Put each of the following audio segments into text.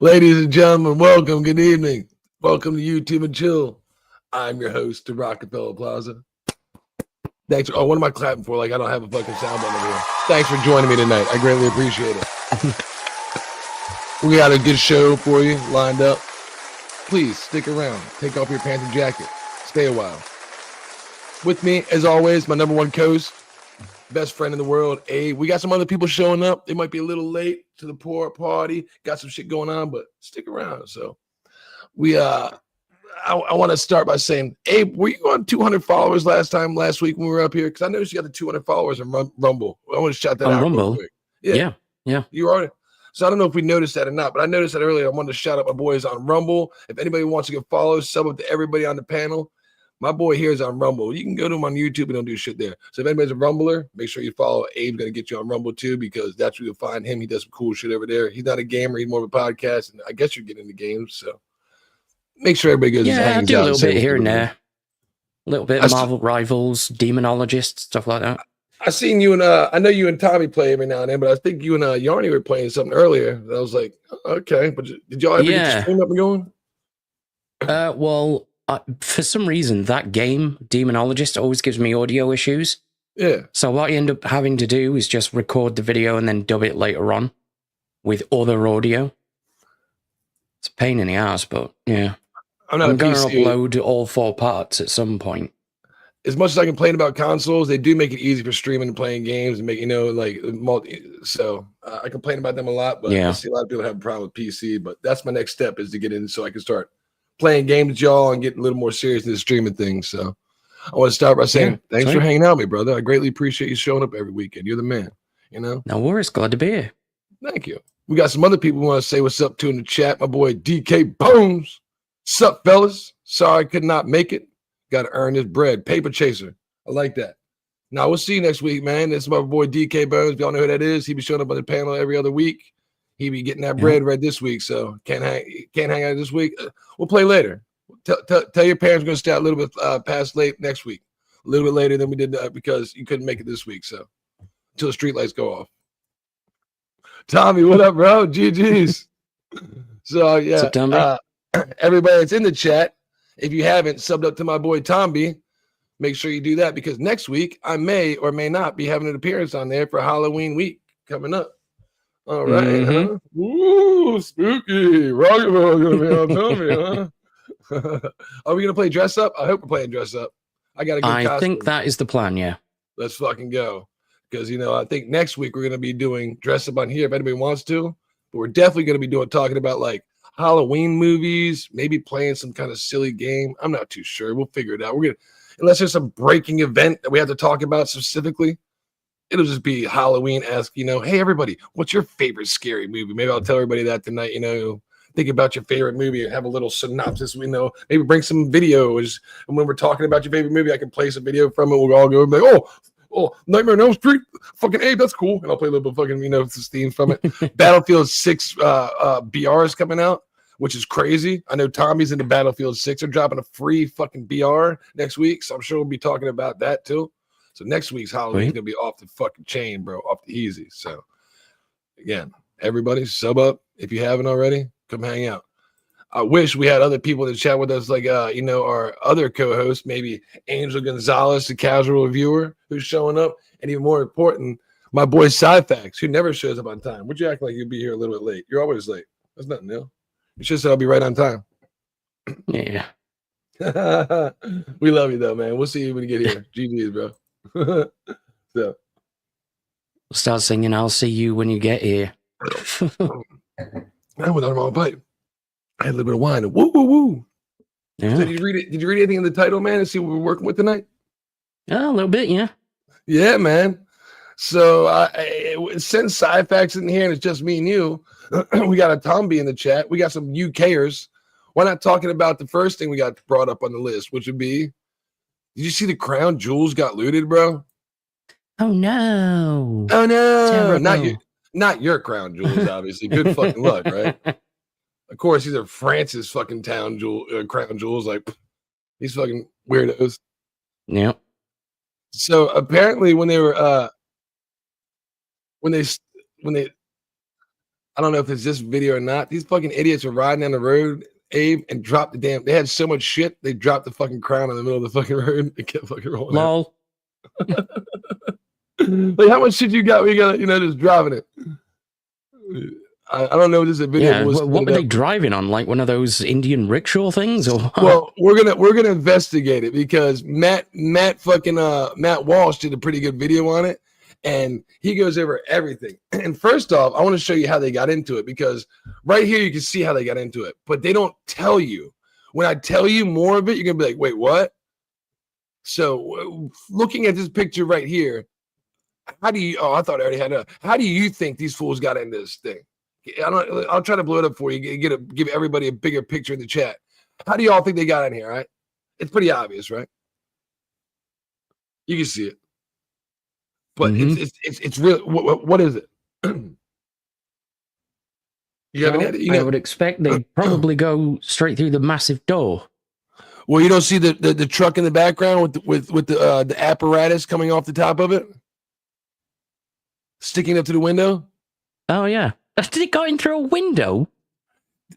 Ladies and gentlemen, welcome. Good evening. Welcome to YouTube and Chill. I'm your host to Rockefeller Plaza. Thanks. Oh, what am I clapping for? Like I don't have a fucking sound button over here. Thanks for joining me tonight. I greatly appreciate it. We got a good show for you lined up. Please stick around. Take off your pants and jacket. Stay a while. With me, as always, my number one co-host, best friend in the world, Abe. We got some other people showing up. They might be a little late to the poor party. Got some shit going on, but stick around. So we I want to start by saying, Abe, were you on 200 followers last week when we were up here? Because I noticed you got the 200 followers on Rumble. I want to shout that out Rumble. real quick. Yeah. You are. So I don't know if we noticed that or not, but I noticed that earlier. I wanted to shout out my boys on Rumble. If anybody wants to get followed, sub up to everybody on the panel. My boy here is on Rumble. You can go to him on YouTube and don't do shit there. So if anybody's a Rumbler, make sure you follow. Abe's going to get you on Rumble too, because that's where you'll find him. He does some cool shit over there. He's not a gamer. He's more of a podcast. And I guess you're getting into games. So make sure everybody goes and hangs out. I do a little bit here and there. A little bit of Marvel Rivals, Demonologist, stuff like that. I seen you and I know you and Tommy play every now and then, but I think you and Yarny were playing something earlier. I was like, okay. But did y'all ever get the stream up and going? Well, for some reason, that game, Demonologist, always gives me audio issues. Yeah. So what I end up having to do is just record the video and then dub it later on with other audio. It's a pain in the ass, but yeah. I'm going to upload all 4 parts at some point. As much as I complain about consoles, they do make it easy for streaming and playing games and make, like multi. So I complain about them a lot, but I see a lot of people have a problem with PC. But that's my next step, is to get in so I can start playing games with y'all and get a little more serious in the streaming thing. So I want to start by saying thanks for hanging out with me, brother. I greatly appreciate you showing up every weekend. You're the man, No worries. Glad to be here. Thank you. We got some other people who want to say what's up to in the chat. My boy DK Bones. Sup, fellas? Sorry I could not make it. Got to earn this bread. Paper chaser. I like that. Now, we'll see you next week, man. This is my boy DK Bones. Y'all know who that is. He be showing up on the panel every other week. He be getting that bread right this week, so can't hang out this week. We'll play later. Tell your parents we're going to stay out a little bit past late next week. A little bit later than we did because you couldn't make it this week, so until the street lights go off. Tommy, what up, bro? GG's. So, yeah. What's up, Tommy? Everybody that's in the chat, If you haven't subbed up to my boy Tomby, make sure you do that because next week I may or may not be having an appearance on there for Halloween week coming up. All right, huh? Ooh, spooky. Rocketball gonna be on Tommy, huh? Are we gonna play dress up? I hope we're playing dress up. I got a good costume. I think that is the plan, yeah. Let's fucking go. Because, you know, I think next week we're going to be doing dress up on here if anybody wants to. But we're definitely going to be talking about like Halloween movies, maybe playing some kind of silly game. I'm not too sure. We'll figure it out. We're going to, unless there's some breaking event that we have to talk about specifically, it'll just be Halloween-esque, you know, hey, everybody, what's your favorite scary movie? Maybe I'll tell everybody that tonight, you know, think about your favorite movie and have a little synopsis. We know, maybe bring some videos. And when we're talking about your favorite movie, I can play some video from it. We'll all go and be like, oh, Nightmare on Elm Street, fucking Abe, that's cool. And I'll play a little bit of fucking, you know, some theme from it. Battlefield 6 BR is coming out, which is crazy. I know Tommy's into Battlefield 6. They're dropping a free fucking BR next week. So I'm sure we'll be talking about that too. So next week's Halloween is going to be off the fucking chain, bro, off the easy. So again, everybody sub up if you haven't already. Come hang out. I wish we had other people to chat with us, like, you know, our other co-host, maybe Angel Gonzalez, the casual viewer who's showing up. And even more important, my boy Sci-Fax, who never shows up on time. Would you act like you'd be here a little bit late? You're always late. That's nothing new. You should say I'll be right on time. Yeah. We love you, though, man. We'll see you when you get here. GG's, bro. So. We'll start singing I'll See You When You Get Here. I went on my pipe. I had a little bit of wine. Woo, woo, woo. Yeah. So did you read it? Did you read anything in the title, man, and see what we're working with tonight? Yeah, a little bit, yeah. Yeah, man. So since Sci-Fax in here and it's just me and you, we got a Tomby in the chat. We got some UKers. Why not talking about the first thing we got brought up on the list, which would be, did you see the crown jewels got looted, bro? Oh, no. Oh, no. Terrible. Not your crown jewels, obviously. Good fucking luck, right? Of course, these are France's fucking crown jewels. Like, these fucking weirdos. Yep. So apparently, when they were, when they, I don't know if it's this video or not. These fucking idiots were riding down the road, Abe, and dropped the damn. They had so much shit, they dropped the fucking crown in the middle of the fucking road. They kept fucking rolling. Lol. Like, how much shit you got? We got, you know, just driving it. I don't know if this is a video. Yeah, what were they driving on? Like one of those Indian rickshaw things, or what? Well, we're gonna investigate it because Matt Walsh did a pretty good video on it, and he goes over everything. And first off, I want to show you how they got into it because right here you can see how they got into it, but they don't tell you. When I tell you more of it, you're gonna be like, wait, what? So looking at this picture right here, how do you? Oh, I thought I already had a. How do you think these fools got into this thing? I'll try to blow it up for you. Give everybody a bigger picture in the chat. How do y'all think they got in here? Right? It's pretty obvious, right? You can see it, but it's real. What is it? You haven't had it. I would expect they'd probably go straight through the massive door. Well, you don't see the truck in the background with the apparatus coming off the top of it, sticking up to the window. Oh yeah. Did it go in through a window?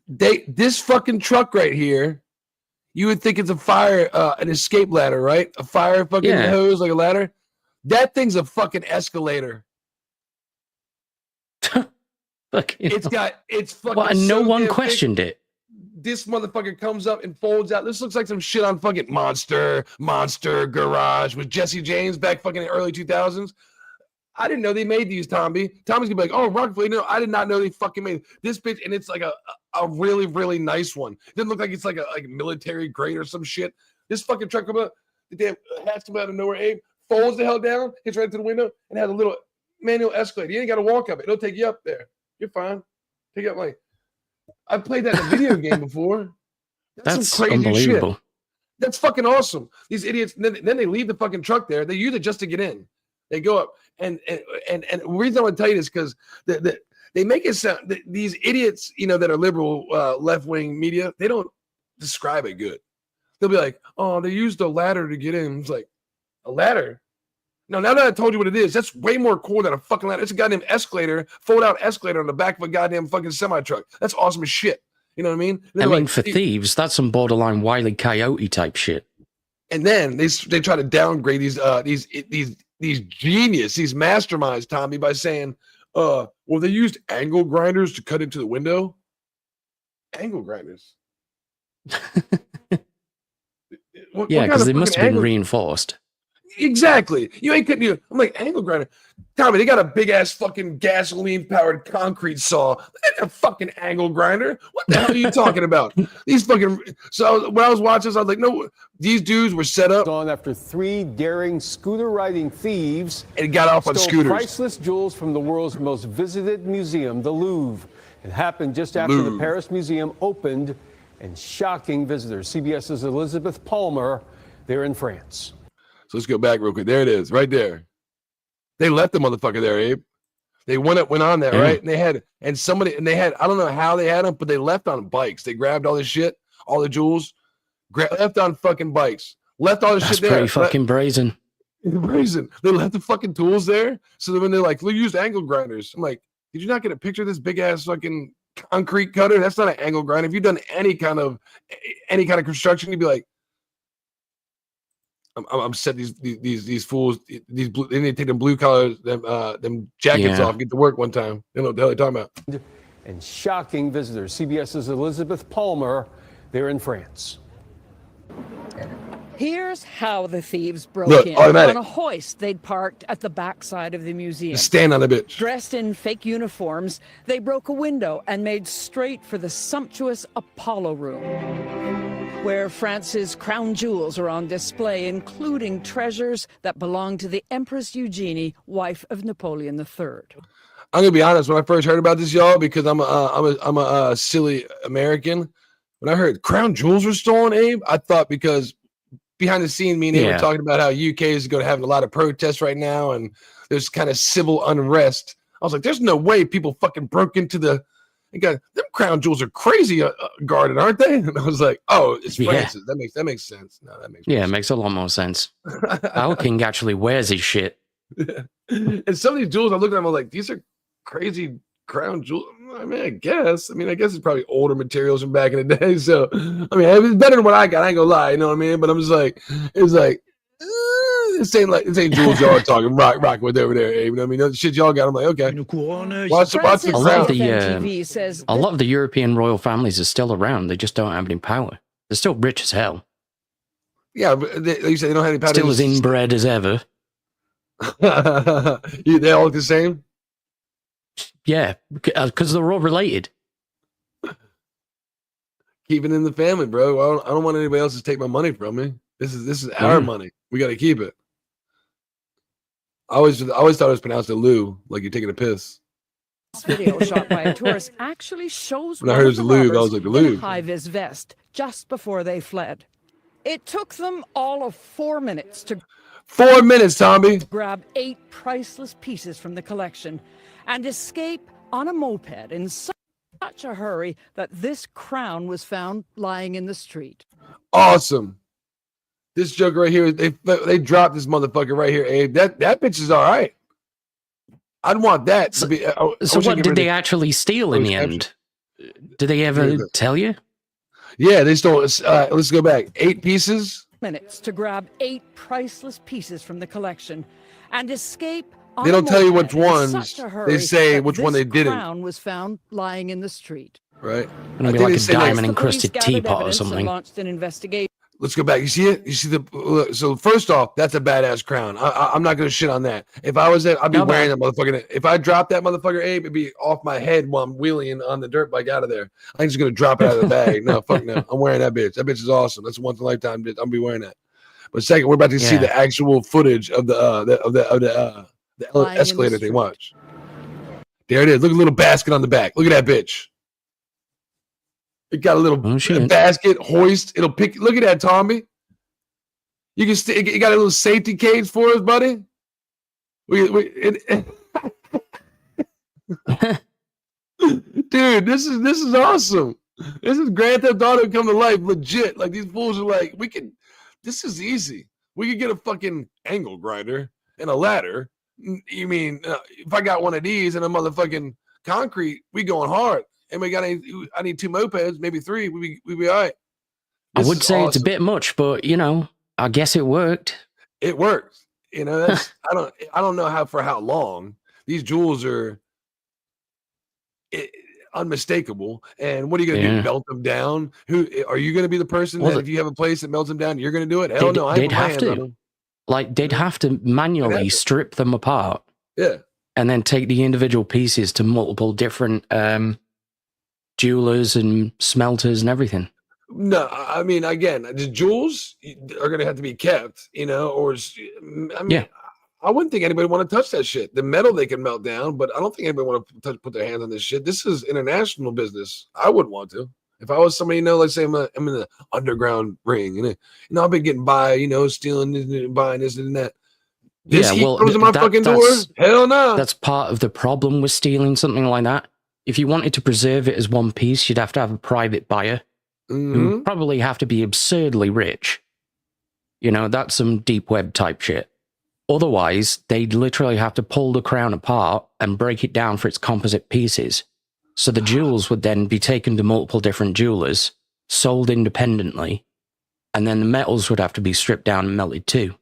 This fucking truck right here, you would think it's a fire, an escape ladder, right? A fire fucking hose, like a ladder. That thing's a fucking escalator. It's fucking. What, and no one questioned it. This motherfucker comes up and folds out. This looks like some shit on fucking Monster Garage with Jesse James back fucking in the early 2000s. I didn't know they made these, Tommy. Tommy's gonna be like, oh, Rockefeller, no, I did not know they fucking made this bitch, and it's like a really, really nice one. It doesn't look like it's like a military grade or some shit. This fucking truck come up, the damn hat's come out of nowhere, Abe, folds the hell down, hits right to the window, and has a little manual escalator. You ain't gotta walk up it. It'll take you up there. You're fine. Take you up like I've played that in a video game before. That's some crazy unbelievable. Shit. That's fucking awesome. These idiots, then they leave the fucking truck there. They use it just to get in. They go up. And the reason I want to tell you this because they make it sound these idiots, you know, that are liberal left-wing media, they don't describe it good. They'll be like, oh, they used a ladder to get in. It's like, a ladder? No, now that I told you what it is, that's way more cool than a fucking ladder. It's a goddamn escalator, fold-out escalator on the back of a goddamn fucking semi-truck. That's awesome as shit. You know what I mean? I mean, for thieves, that's some borderline Wile E. Coyote type shit. And then they try to downgrade these genius, these masterminds, Tommy, by saying, well, they used angle grinders to cut into the window. Angle grinders. Yeah, because they must have been reinforced. Exactly. You ain't cutting you. I'm like, angle grinder. Tommy, they got a big ass fucking gasoline powered concrete saw. A fucking angle grinder. What the hell are you talking about? These fucking. So when I was watching this, I was like, no, these dudes were set up. On after 3 daring scooter riding thieves and got off on scooters. Priceless jewels from the world's most visited museum, the Louvre. It happened just after the Paris Museum opened and shocking visitors. CBS's Elizabeth Palmer, they're in France. So let's go back real quick. There it is, right there. They left the motherfucker there, Abe. They went on there, right? And they had, I don't know how they had them, but they left on bikes. They grabbed all this shit, all the jewels, left on fucking bikes, left all this shit there. That's pretty fucking brazen. Brazen. They left the fucking tools there. So then when they're like, we used angle grinders. I'm like, did you not get a picture of this big ass fucking concrete cutter? That's not an angle grinder. If you've done any kind of construction, you'd be like, I'm set these fools, these blue, they need to take them blue collars, them jackets off, get to work one time. You know what the hell they're talking about. And shocking visitors. CBS's Elizabeth Palmer, they're in France. Here's how the thieves broke in. On a hoist they'd parked at the backside of the museum. Just stand on a bitch. Dressed in fake uniforms, they broke a window and made straight for the sumptuous Apollo room, where France's crown jewels are on display, including treasures that belong to the Empress Eugenie, wife of Napoleon III. I'm gonna be honest. When I first heard about this, y'all, because I'm a silly American. When I heard crown jewels were stolen, Abe, I thought because behind the scenes, me and Abe were talking about how UK is going to have a lot of protests right now, and there's kind of civil unrest. I was like, there's no way people fucking broke into the. Them crown jewels are crazy guarded, aren't they? And I was like, oh, it's Francis. That makes sense. No, that makes it makes a lot more sense. Our king actually wears his shit. And some of these jewels, I looked at them, I was like, these are crazy crown jewels. I mean, I guess it's probably older materials from back in the day. So, I mean, it's better than what I got. I ain't gonna lie, you know what I mean? But I'm just like, it's like, this ain't jewels y'all are talking rock with over there, Abe. You know what I mean? The shit y'all got, I'm like, okay. Watch the crown. A lot of the European royal families are still around. They just don't have any power. They're still rich as hell. Yeah, but you say they don't have any power. Still as inbred as ever. They all look the same? Yeah, because they're all related. Keep it in the family, bro. I don't want anybody else to take my money from me. This is our money. We got to keep it. I always thought it was pronounced a loo, like you're taking a piss. This video shot by a tourist actually shows when I heard it was a lube, I was like, the lube. High-vis vest just before they fled. It took them all of 4 minutes to 4 minutes, Tommy. Grab 8 priceless pieces from the collection and escape on a moped in such a hurry that this crown was found lying in the street. Awesome. This joke right here, they dropped this motherfucker right here, Abe. That bitch is all right. I'd want that to be. So what did they actually steal in the end? Did they ever tell you? Yeah, they stole. Let's go back. 8 pieces. Minutes to grab 8 priceless pieces from the collection and escape. They don't tell you which ones. They say which one they didn't. The crown was found lying in the street. Right. It'll be like a diamond-encrusted teapot or something. Launched an investigation. Let's go back. You see it? You see the? So first off, that's a badass crown. I'm not gonna shit on that. If I was there, I'd be wearing that motherfucker. If I dropped that motherfucker, Abe, it'd be off my head while I'm wheeling on the dirt bike out of there. I'm just gonna drop it out of the bag. No, fuck no. I'm wearing that bitch. That bitch is awesome. That's a once in a lifetime bitch. I'll be wearing that. But second, we're about to see the actual footage of the escalator thing. Watch. There it is. Look at a little basket on the back. Look at that bitch. It got a little basket hoist. It'll pick. Look at that, Tommy. You can. It got a little safety cage for us, buddy. Dude, this is awesome. This is Grand Theft Auto come to life, legit. Like these fools are like, we can. This is easy. We could get a fucking angle grinder and a ladder. You mean if I got one of these and a motherfucking concrete, we going hard. Anybody got any? I need 2 mopeds, maybe 3. We be all right. I would say awesome. It's a bit much, but you know, I guess it worked. It works. You know, that's I don't know for how long. These jewels are unmistakable. And what are you going to do? Melt them down? Who are you going to be the person that if you have a place that melts them down, you're going to do it? Hell no, they'd have to. Like they'd have to manually strip them apart. Yeah. And then take the individual pieces to multiple different jewelers and smelters and everything. No, I mean, again, the jewels are going to have to be kept, you know, or I mean, I wouldn't think anybody want to touch that shit. The metal they can melt down, but I don't think anybody want to put their hands on this shit. This is international business. I wouldn't want to. If I was somebody, you know, let's say I'm in the underground ring, and you know, I've been getting by, you know, stealing this and buying this and that. This heat goes to my fucking door? Hell no. That's part of the problem with stealing something like that. If you wanted to preserve it as one piece, you'd have to have a private buyer who would probably have to be absurdly rich. You know, that's some deep web type shit. Otherwise, they'd literally have to pull the crown apart and break it down for its composite pieces. So the jewels would then be taken to multiple different jewelers, sold independently, and then the metals would have to be stripped down and melted too.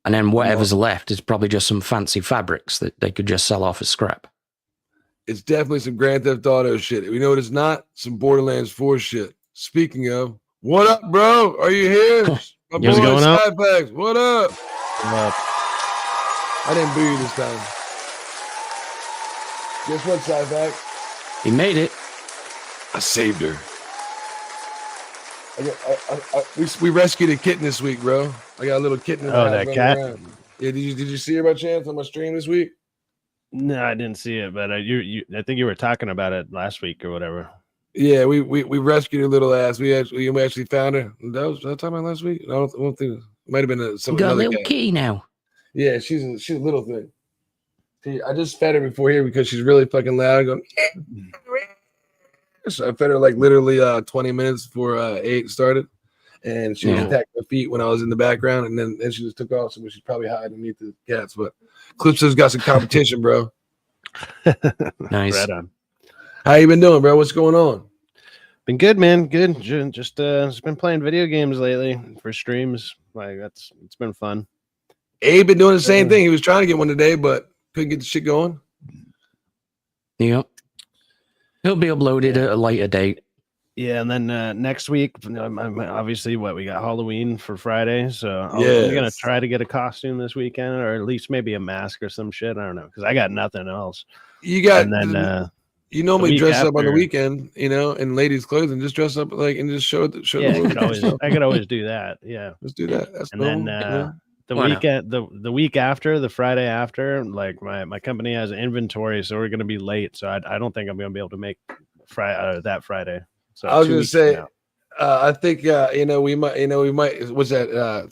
And then whatever's left is probably just some fancy fabrics that they could just sell off as scrap. It's definitely some Grand Theft Auto shit. We know what it's not? Some Borderlands 4 shit. Speaking of, what up, bro? Are you here? My boy, Skyfax. What up? I didn't boo you this time. Guess what, Skyfax? He made it. I saved her. We rescued a kitten this week, bro. I got a little kitten. That cat. Around. Yeah, did you see her by chance on my stream this week? No, I didn't see it, but I think you were talking about it last week or whatever. Yeah, we rescued her little ass. We actually found her. That was talking about last week. I don't think it might have been some. Got a little kitty now. Yeah, she's a little thing. See, I just fed her before here because she's really fucking loud. Going. So I fed her like literally 20 minutes before 8 started, and she was attacking my feet when I was in the background, and then she just took off. So she's probably hiding underneath the cats. But Clips's got some competition, bro. Nice. Right on. How you been doing, bro? What's going on? Been good, man. Good. Just been playing video games lately for streams. Like it's been fun. Abe been doing the same thing. He was trying to get one today, but couldn't get the shit going. Yep. It'll be uploaded at a later date. Yeah, and then next week, obviously, we got Halloween for Friday, so I'm gonna try to get a costume this weekend, or at least maybe a mask or some shit. I don't know, because I got nothing else. You got, and then you normally dress up on the weekend, you know, in ladies' clothes, and just dress up like and just show. Yeah, I could always do that. Yeah, let's do that. That's and normal, then the weekend, the week after, the Friday after, like my company has inventory, so we're gonna be late. So I don't think I'm gonna be able to make that Friday. So I was gonna say, I think we might. What's that?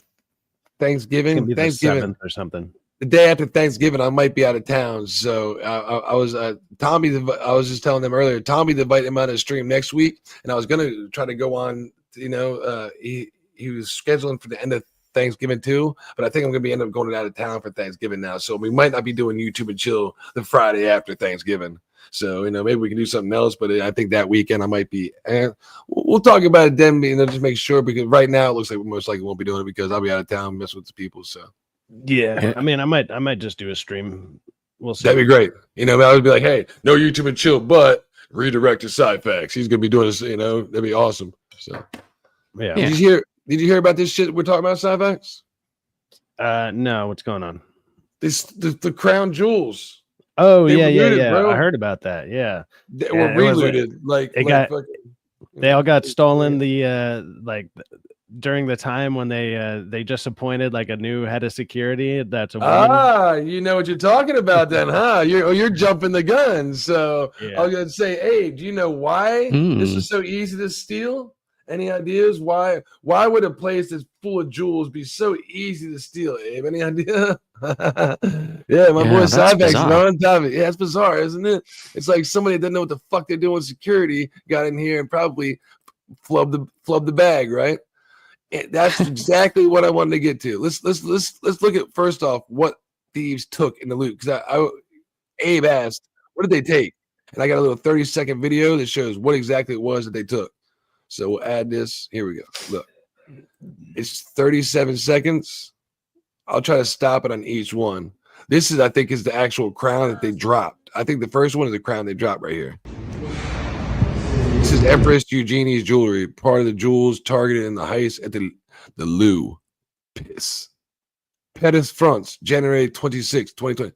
Thanksgiving, Thanksgiving or something. The day after Thanksgiving, I might be out of town. So I was Tommy. I was just telling them earlier. Tommy invited him on a stream next week, and I was gonna try to go on. You know, he was scheduling for the end of Thanksgiving too, but I think I'm gonna end up going out of town for Thanksgiving now. So we might not be doing YouTube and chill the Friday after Thanksgiving. So, you know, maybe we can do something else, but I think that weekend I might be, we'll talk about it then, you know, just make sure, because right now it looks like we most likely won't be doing it because I'll be out of town messing with the people. So, yeah, I mean, I might just do a stream. We'll see. That'd be great. You know, I would be like, hey, no YouTube and chill, but redirect to Sci-Fax. He's going to be doing this, you know, that'd be awesome. So, yeah. Did you hear about this shit we're talking about, Sci-Fax? No, what's going on? The crown jewels. Oh, yeah. Bro. I heard about that. Yeah. They were relooted. They all got stolen during the time when they just appointed like a new head of security. That's you know what you're talking about then, huh? You're jumping the gun. So I was gonna say, hey, do you know why this is so easy to steal? Any ideas why would a place that's full of jewels be so easy to steal, Abe? Any idea? Yeah, my boy Cybex is on top of it. Yeah, it's bizarre, isn't it? It's like somebody that doesn't know what the fuck they're doing with security got in here and probably flubbed the bag, right? And that's exactly what I wanted to get to. Let's look at first off what thieves took in the loot, because Abe asked, what did they take? and I got a little 30-second video that shows what exactly it was that they took. So we'll add this. Here we go. Look, it's 37 seconds. I'll try to stop it on each one. This is, I think, is the actual crown that they dropped. I think the first one is the crown they dropped right here. This is Empress Eugenie's jewelry, part of the jewels targeted in the heist at the LIBS. Pettis fronts, January 26, 2020.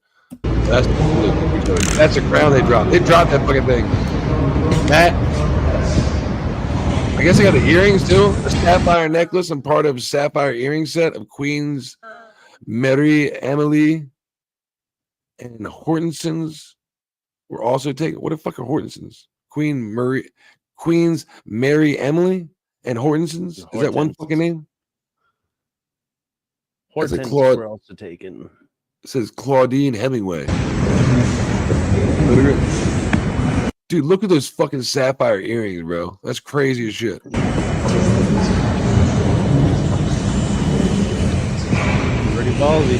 That's a crown they dropped. They dropped that fucking thing. That. I guess they got the earrings too. A sapphire necklace and part of a sapphire earring set of Queen's Mary Emily and Hortensons were also taken. What the fuck are Hortensons? Queen's Mary Emily and Hortensons? Is that one fucking name? Hortensons were also taken. It says Claudine Hemingway. Dude, look at those fucking sapphire earrings, bro. That's crazy as shit. Pretty ballsy.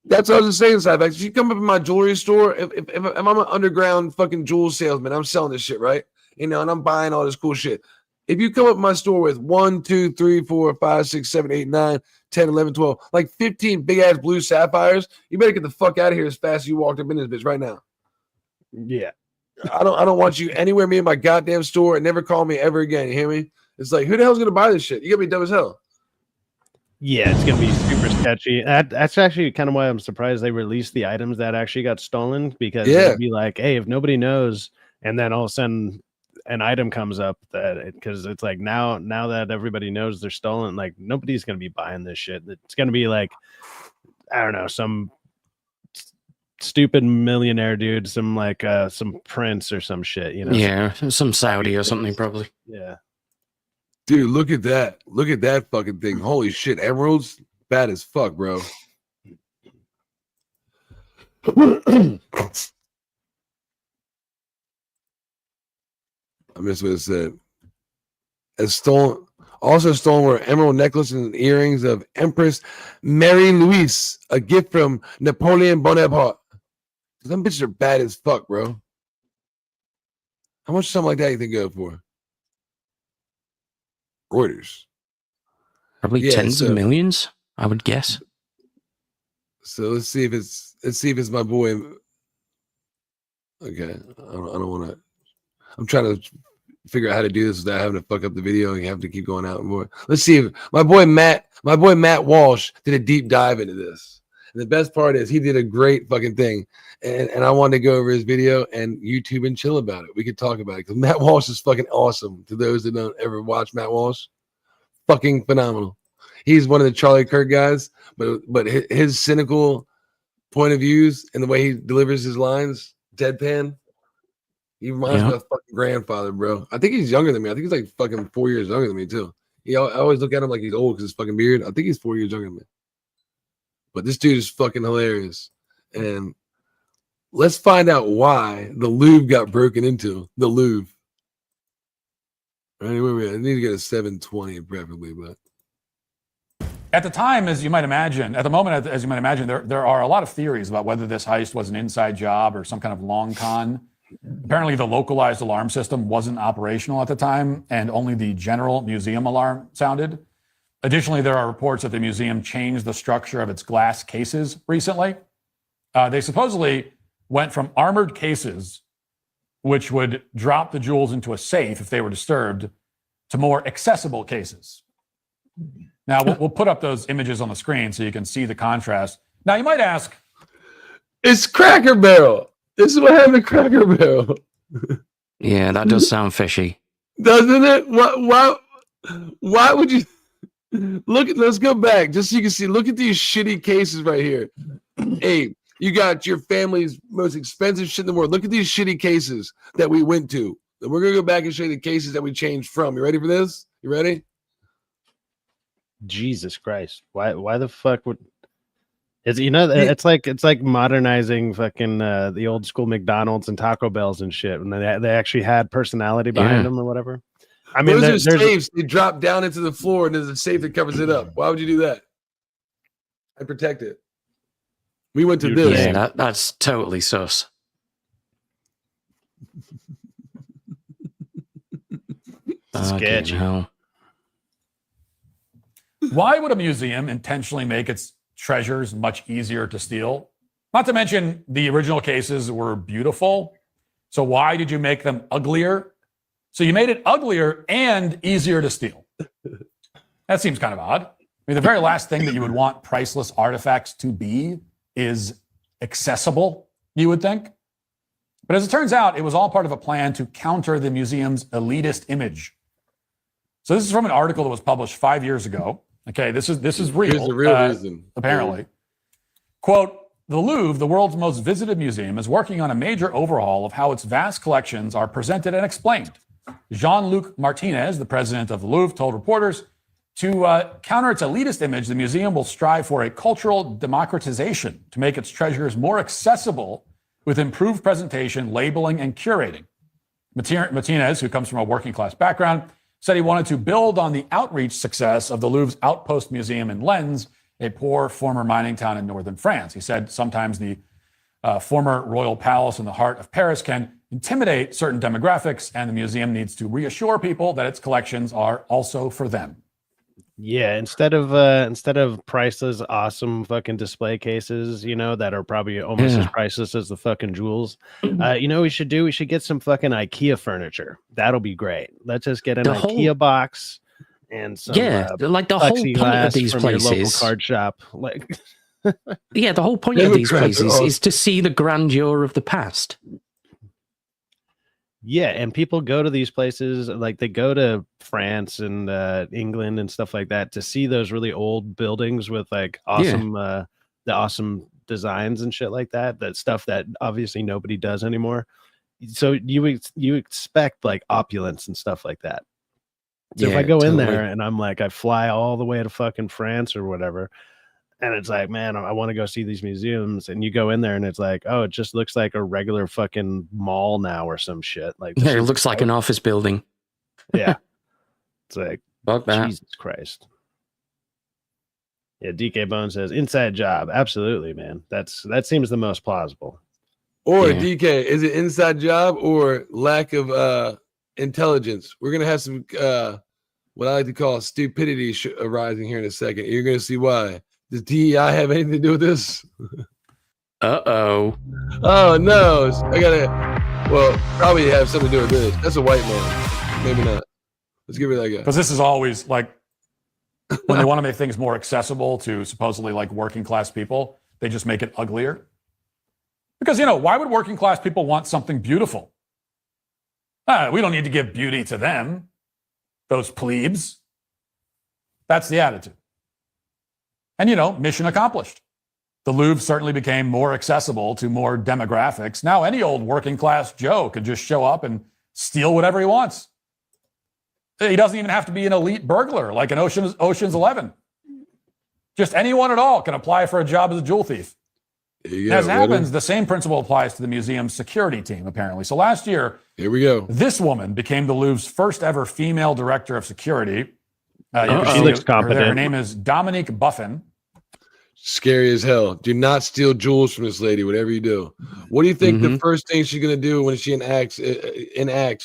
That's what I was saying, Cybex. If you come up in my jewelry store, if I'm an underground fucking jewel salesman, I'm selling this shit, right? You know, and I'm buying all this cool shit. If you come up in my store with 1, 2, 3, 4, 5, 6, 7, 8, 9, 10, 11, 12, like 15 big ass blue sapphires, you better get the fuck out of here as fast as you walked up in this bitch right now. Yeah. I don't want you anywhere near my goddamn store and never call me ever again. You hear me? It's like, who the hell's gonna buy this shit? You gotta be dumb as hell. Yeah, it's gonna be super sketchy. That's actually kind of why I'm surprised they released the items that actually got stolen, because it'd be like, hey, if nobody knows, and then all of a sudden an item comes up that because it's like now that everybody knows they're stolen, like nobody's gonna be buying this shit. It's gonna be like, I don't know, some stupid millionaire dude, some prince or some shit, you know? Yeah, some Saudi or something probably. Yeah. Dude, look at that. Look at that fucking thing. Holy shit. Emeralds, bad as fuck, bro. I missed what it said. Also stolen were emerald necklaces and earrings of Empress Mary Louise, a gift from Napoleon Bonaparte. Some bitches are bad as fuck, bro. How much something like that you think go for? Reuters. Probably tens of millions, I would guess. So let's see if it's my boy. Okay, I don't want to. I'm trying to figure out how to do this without having to fuck up the video and have to keep going out more. Let's see if my boy Matt Walsh did a deep dive into this. And the best part is he did a great fucking thing. And I wanted to go over his video and YouTube and chill about it. We could talk about it because Matt Walsh is fucking awesome. To those that don't ever watch Matt Walsh, fucking phenomenal. He's one of the Charlie Kirk guys, but his cynical point of views and the way he delivers his lines, deadpan, he reminds me of my fucking grandfather, bro. I think he's younger than me. I think he's like fucking 4 years younger than me too. I always look at him like he's old because his fucking beard. I think he's 4 years younger than me. But this dude is fucking hilarious. And let's find out why the Louvre got broken into. The Louvre. Anyway, I need to get a 720 preferably, but. At the time, as you might imagine, at the moment, as you might imagine, there are a lot of theories about whether this heist was an inside job or some kind of long con. Apparently, the localized alarm system wasn't operational at the time, and only the general museum alarm sounded. Additionally, there are reports that the museum changed the structure of its glass cases recently. They supposedly went from armored cases, which would drop the jewels into a safe if they were disturbed, to more accessible cases. Now, we'll put up those images on the screen so you can see the contrast. Now, you might ask, it's Cracker Barrel. This is what happened to Cracker Barrel. Yeah, that does sound fishy. Doesn't it? Why would you... Let's go back just so you can see. Look at these shitty cases right here. Hey, you got your family's most expensive shit in the world. Look at these shitty cases that we went to. And we're going to go back and show you the cases that we changed from. You ready for this? You ready? Jesus Christ. Why the fuck would it's like modernizing fucking the old school McDonald's and Taco Bells and shit when they actually had personality behind them or whatever. I mean, those are safes. They drop down into the floor and there's a safe that covers it up. Why would you do that? I protect it. We went to this. Yeah, that's totally sus. Sketchy. Why would a museum intentionally make its treasures much easier to steal? Not to mention the original cases were beautiful. So why did you make them uglier? So you made it uglier and easier to steal. That seems kind of odd. I mean, the very last thing that you would want priceless artifacts to be is accessible, you would think. But as it turns out, it was all part of a plan to counter the museum's elitist image. So this is from an article that was published 5 years ago. Okay, this is real. Here's the real reason. Apparently. Quote, the Louvre, the world's most visited museum, is working on a major overhaul of how its vast collections are presented and explained. Jean-Luc Martinez, the president of the Louvre, told reporters, to counter its elitist image, the museum will strive for a cultural democratization to make its treasures more accessible with improved presentation, labeling, and curating. Martinez, who comes from a working class background, said he wanted to build on the outreach success of the Louvre's Outpost Museum in Lens, a poor former mining town in northern France. He said sometimes the former royal palace in the heart of Paris can intimidate certain demographics, and the museum needs to reassure people that its collections are also for them. Yeah, instead of priceless, awesome fucking display cases, you know, that are probably almost as priceless as the fucking jewels. You know, we should get some fucking IKEA furniture. That'll be great. Let's just get an IKEA box and some like the whole point of these places. Your local card shop, like the whole point of these places is to see the grandeur of the past. Yeah, and people go to these places, like they go to France and England and stuff like that to see those really old buildings with like awesome, the awesome designs and shit like that. That stuff that obviously nobody does anymore. So you expect like opulence and stuff like that. So if I go in there and I'm like, I fly all the way to fucking France or whatever, and it's like, man, I want to go see these museums. And you go in there and it's like, oh, it just looks like a regular fucking mall now or some shit. Like, it looks like an office building. Yeah. It's like, fuck that. Jesus Christ. Yeah, DK Bone says, inside job. Absolutely, man. That seems the most plausible. Or DK, is it inside job or lack of intelligence? We're going to have some, what I like to call stupidity arising here in a second. You're going to see why. Does DEI have anything to do with this? Uh-oh. Oh, no. Probably have something to do with this. That's a white man. Maybe not. Let's give it that guy. Because this is always like, when they want to make things more accessible to supposedly like working class people, they just make it uglier. Because, you know, why would working class people want something beautiful? We don't need to give beauty to them, those plebes. That's the attitude. And, you know, mission accomplished. The Louvre certainly became more accessible to more demographics. Now any old working class Joe can just show up and steal whatever he wants. He doesn't even have to be an elite burglar like in Ocean's 11. Just anyone at all can apply for a job as a jewel thief. As it happens, the same principle applies to the museum's security team, apparently. So last year, here we go. This woman became the Louvre's first ever female director of security. She looks competent. Her name is Dominique Buffin. Scary as hell. Do not steal jewels from this lady, whatever you do. What do you think the first thing she's going to do when she enacts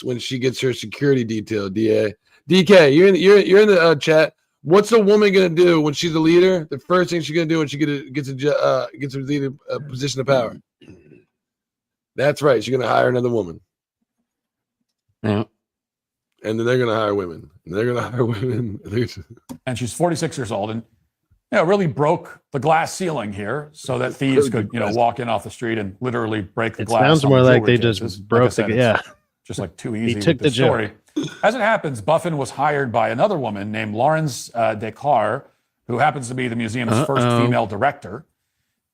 when she gets her security detail, DA? DK, you're in the chat. What's a woman going to do when she's a leader? The first thing she's going to do when she gets a leader position of power. That's right. She's going to hire another woman. Yeah. And then they're going to hire women. And they're going to hire women. And she's 46 years old and really broke the glass ceiling here so that thieves could, walk in off the street and literally break the glass. It sounds more like they just broke just like too easy. He took the story. As it happens, Buffin was hired by another woman named Laurence Descartes, who happens to be the museum's first female director.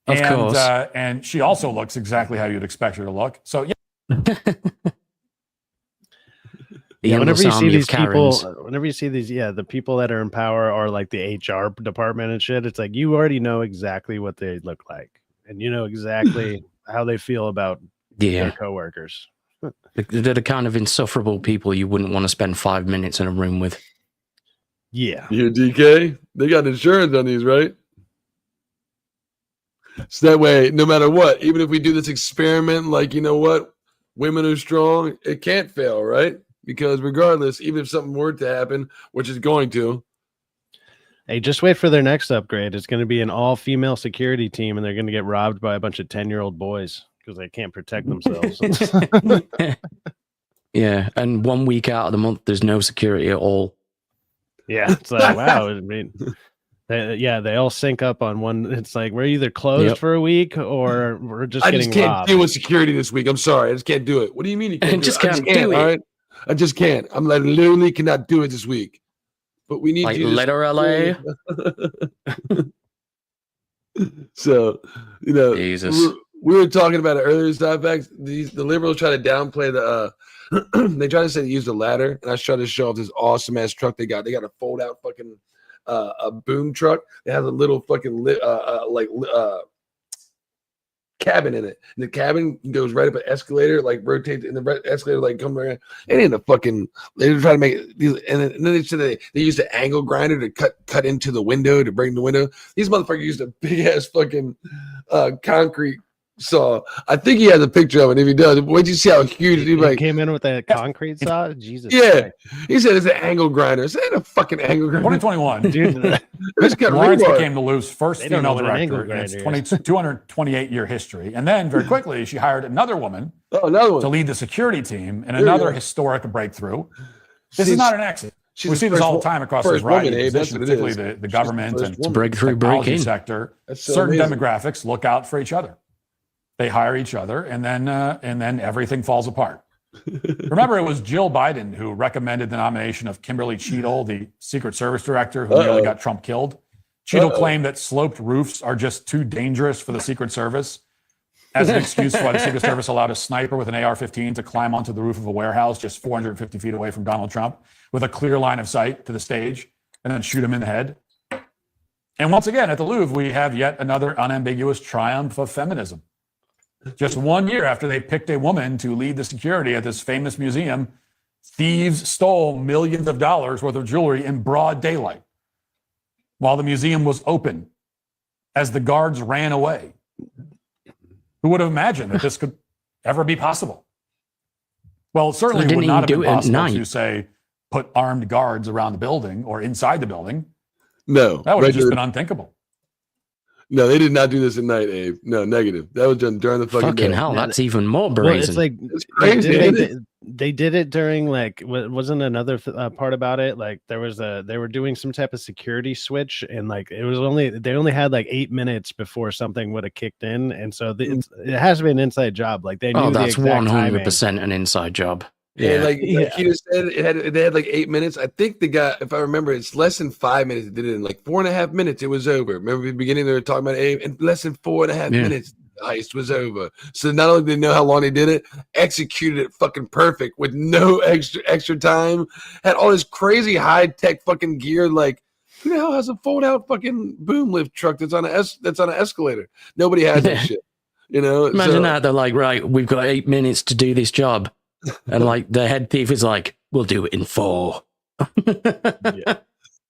Of course. And she also looks exactly how you'd expect her to look. So, whenever you see these people, the people that are in power are like the HR department and shit. It's like you already know exactly what they look like, and you know exactly how they feel about their coworkers. They're the kind of insufferable people you wouldn't want to spend 5 minutes in a room with. Yeah, you DK. They got insurance on these, right? So that way, no matter what, even if we do this experiment, like, you know what? women are strong. It can't fail, right? Because regardless, even if something were to happen, which is going to. Hey, just wait for their next upgrade. It's going to be an all-female security team, and they're going to get robbed by a bunch of 10-year-old boys because they can't protect themselves. Yeah, and 1 week out of the month, there's no security at all. Yeah, it's like, wow. I mean, they all sync up on one. It's like we're either closed for a week or we're just getting robbed. I just can't deal with security this week. I'm sorry. I just can't do it. What do you mean you can't do it? All right? I just can't. I'm like, literally cannot do it this week. But we need like you literally. So, you know, Jesus. We were talking about it earlier. The liberals try to downplay the. They try to say they use the ladder, and I try to show off this awesome ass truck they got. They got a fold out fucking a boom truck. It has a little fucking cabin in it, and the cabin goes right up an escalator, like rotates, and the escalator like comes around. It ain't a fucking. They try to make it, and then they said they used an angle grinder to cut into the window to break the window. These motherfuckers used a big ass fucking concrete saw. I think he has a picture of it. If he does, wait till you see how huge he came in with that concrete saw. Jesus, yeah, Christ. He said it's an angle grinder. It's not a fucking angle grinder. 2021, dude. Lawrence became the Louvre's first female director in its 228-year history, and then very quickly she hired another woman to lead the security team in another historic breakthrough. This is not an accident. We see this all the time across this variety of positions, particularly the government and technology sector. Certain demographics look out for each other. They hire each other, and then everything falls apart. Remember, it was Jill Biden who recommended the nomination of Kimberly Cheadle, the Secret Service director who nearly got Trump killed. Cheadle claimed that sloped roofs are just too dangerous for the Secret Service as an excuse why the Secret Service allowed a sniper with an AR-15 to climb onto the roof of a warehouse just 450 feet away from Donald Trump with a clear line of sight to the stage and then shoot him in the head. And once again, at the Louvre, we have yet another unambiguous triumph of feminism. Just 1 year after they picked a woman to lead the security at this famous museum, thieves stole millions of dollars worth of jewelry in broad daylight while the museum was open as the guards ran away. Who would have imagined that this could ever be possible? Well, it certainly would not have been possible to, say, put armed guards around the building or inside the building. No. That would have just been unthinkable. No, they did not do this at night, Abe. No, negative. That was done during the fucking day. Hell, that's even more brazen. Well, it's crazy. They did it during, like, wasn't another part about it? Like, they were doing some type of security switch, and like they only had like 8 minutes before something would have kicked in, and so it has to be an inside job. Like they knew that's 100% an inside job. Yeah, like he just said, they had like 8 minutes. I think the guy, if I remember, it's less than 5 minutes. They did it in like 4.5 minutes. It was over. Remember at the beginning they were talking about Abe, in less than 4.5 minutes, the heist was over. So not only did they know how long they did it, executed it fucking perfect with no extra time. Had all this crazy high tech fucking gear. Like, who the hell has a fold out fucking boom lift truck that's on an escalator? Nobody has that shit. You know, imagine that they're like, right, we've got 8 minutes to do this job. And like the head thief is like, we'll do it in 4. Yeah.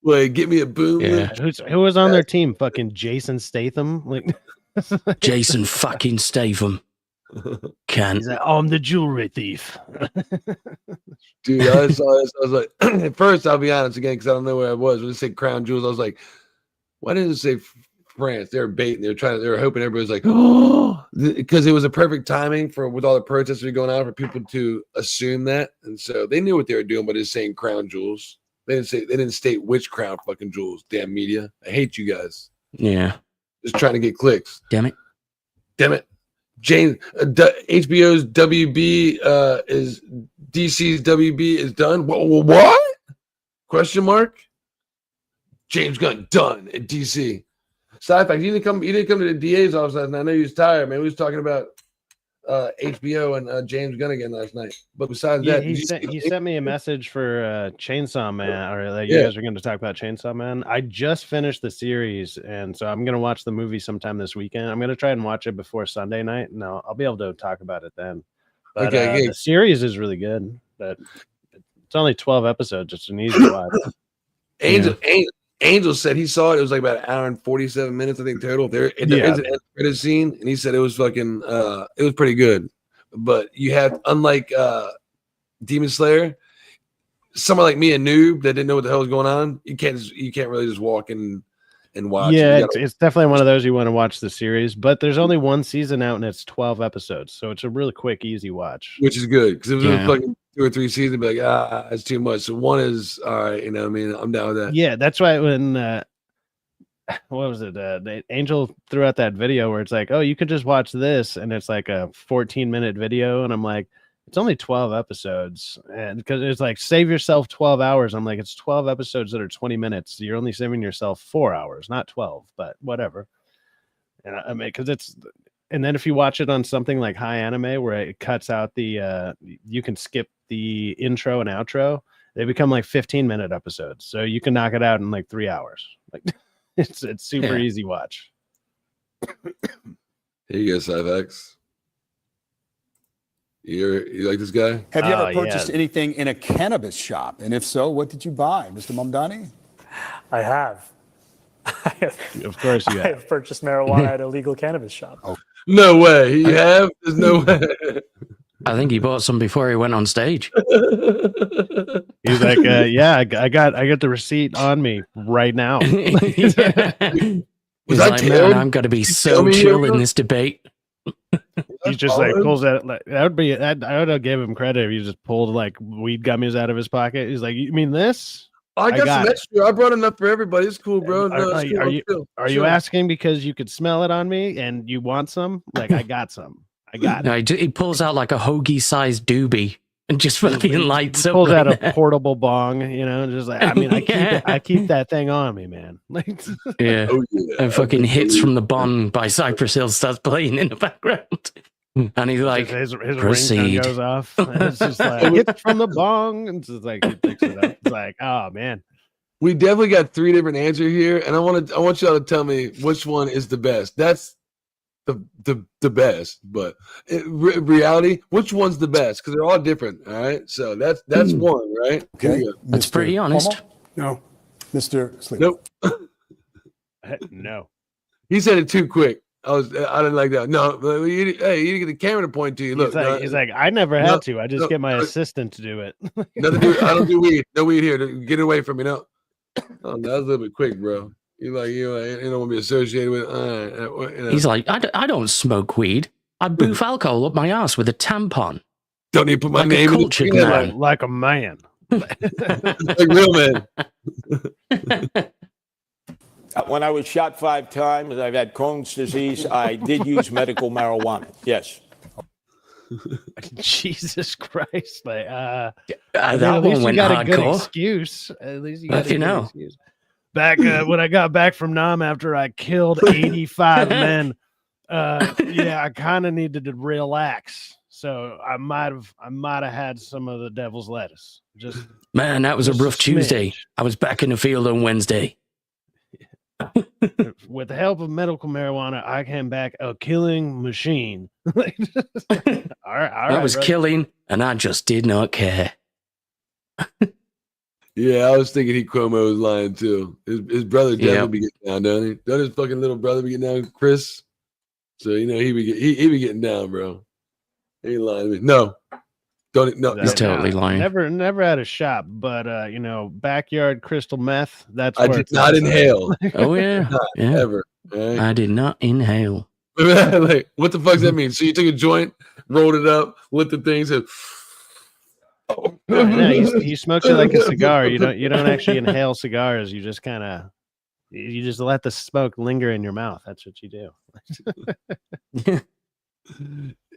Wait, get me a boom. Yeah. Who was on their team? Fucking Jason Statham. Like Jason fucking Statham. He's like, I'm the jewelry thief. Dude, I saw this. I was like, at first, I'll be honest again, because I don't know where I was. When it said Crown Jewels, I was like, why didn't it say France? They were baiting. They were hoping everybody was like, oh, because it was a perfect timing with all the protests that were going on for people to assume that, and so they knew what they were doing, but it's saying Crown Jewels. They didn't state which crown fucking jewels. Damn media, I hate you guys. Yeah, just trying to get clicks. Damn it. James, HBO's WB is DC's WB is done. What? Question mark. James Gunn done at DC. Side fact, he didn't come to the DA's office last night. I know he was tired, man. We was talking about HBO and James Gunn again last night. But besides that, he sent me a message for Chainsaw Man, or that you guys are going to talk about Chainsaw Man. I just finished the series, and so I'm going to watch the movie sometime this weekend. I'm going to try and watch it before Sunday night. No, I'll be able to talk about it then. But the series is really good. But it's only 12 episodes. It's an easy watch. Angel said he saw it. It was like about an hour and 47 minutes, I think, total. There is an end credit scene, and he said it was fucking. It was pretty good. but you have, unlike Demon Slayer, someone like me, a noob that didn't know what the hell was going on, you can't really just walk in and watch. Yeah, it's definitely one of those you want to watch the series, but there's only one season out and it's 12 episodes, so it's a really quick, easy watch. Which is good, because if it was fucking 2 or 3 seasons, be like, it's too much. So one is all right, you know what I mean? I'm down with that. Yeah, that's why when what was it? Angel threw out that video where it's like, oh, you could just watch this, and it's like a 14-minute video, and I'm like, it's only 12 episodes, and because it's like, save yourself 12 hours. I'm like, it's 12 episodes that are 20 minutes. You're only saving yourself 4 hours, not 12, but whatever. And I mean, because it's, and then if you watch it on something like High Anime, where it cuts out the, you can skip the intro and outro, they become like 15-minute episodes. So you can knock it out in like 3 hours. Like, it's super easy watch. Here you go, Cyvex. You like this guy? Have you ever purchased anything in a cannabis shop? And if so, what did you buy, Mr. Mamdani? I have. Of course you have. I have purchased marijuana at a legal cannabis shop. Oh. No way. You have? There's no way. I think he bought some before he went on stage. He's like, yeah, I got the receipt on me right now. He's like, man, I'm going to be so chill in this debate. He's just like pulls that. Like, that would be. I would have give him credit if he just pulled like weed gummies out of his pocket. He's like, you mean this? I got some extra. I brought enough for everybody. It's cool, bro. Are you asking because you could smell it on me and you want some? Like, I got some. I got it. No, he pulls out like a hoagie-sized doobie and just fucking lights up. Pulls out a portable bong, you know, just like, I mean, I keep that thing on me, man. Like, yeah. And fucking Hits from the Bond by Cypress Hill starts playing in the background. And he's like, his proceed. ringtone goes off. And it's just like, Hits from the bong. And it's just like, he picks it up. It's like, oh, man. We definitely got 3 different answers here. And I want y'all to tell me which one is the best. That's the best, but reality, which one's the best? Because they're all different. All right, so that's one, right? Okay, that's pretty honest. No, Mr. Sleep. Nope. No, he said it too quick. I didn't like that. No, you need to get the camera to point to you. Look, he's like, I never had to. I just get my assistant to do it. Nothing to do. I don't do weed. No weed here. Get it away from me. No. Oh, that was a little bit quick, bro. You don't want to be associated with. He's like, I don't smoke weed. I boof alcohol up my ass with a tampon. Don't even put my name in it. Like a man. Like real man. When I was shot 5 times, I've had Crohn's disease. I did use medical marijuana. Yes. Jesus Christ! Like, that one went got a good hardcore. Excuse. At least you got a good excuse. Back when I got back from Nam after I killed 85 men, I kind of needed to relax. So I might have had some of the devil's lettuce. Man, that was a rough Tuesday. I was back in the field on Wednesday. With the help of medical marijuana, I came back a killing machine. all right, I was killing, and I just did not care. Yeah, I was thinking Cuomo was lying too. His brother definitely be getting down, doesn't he? Doesn't his fucking little brother be getting down, Chris? So he be getting down, bro. He ain't lying to me. No, he's totally lying. Never had a shop, but backyard crystal meth. That's I did not inhale. Oh yeah, ever. Right? I did not inhale. Like, what the fuck does that mean? So you took a joint, rolled it up, lit the thing, said. No, he smokes it like a cigar. You don't actually inhale cigars. You just you just let the smoke linger in your mouth. That's what you do.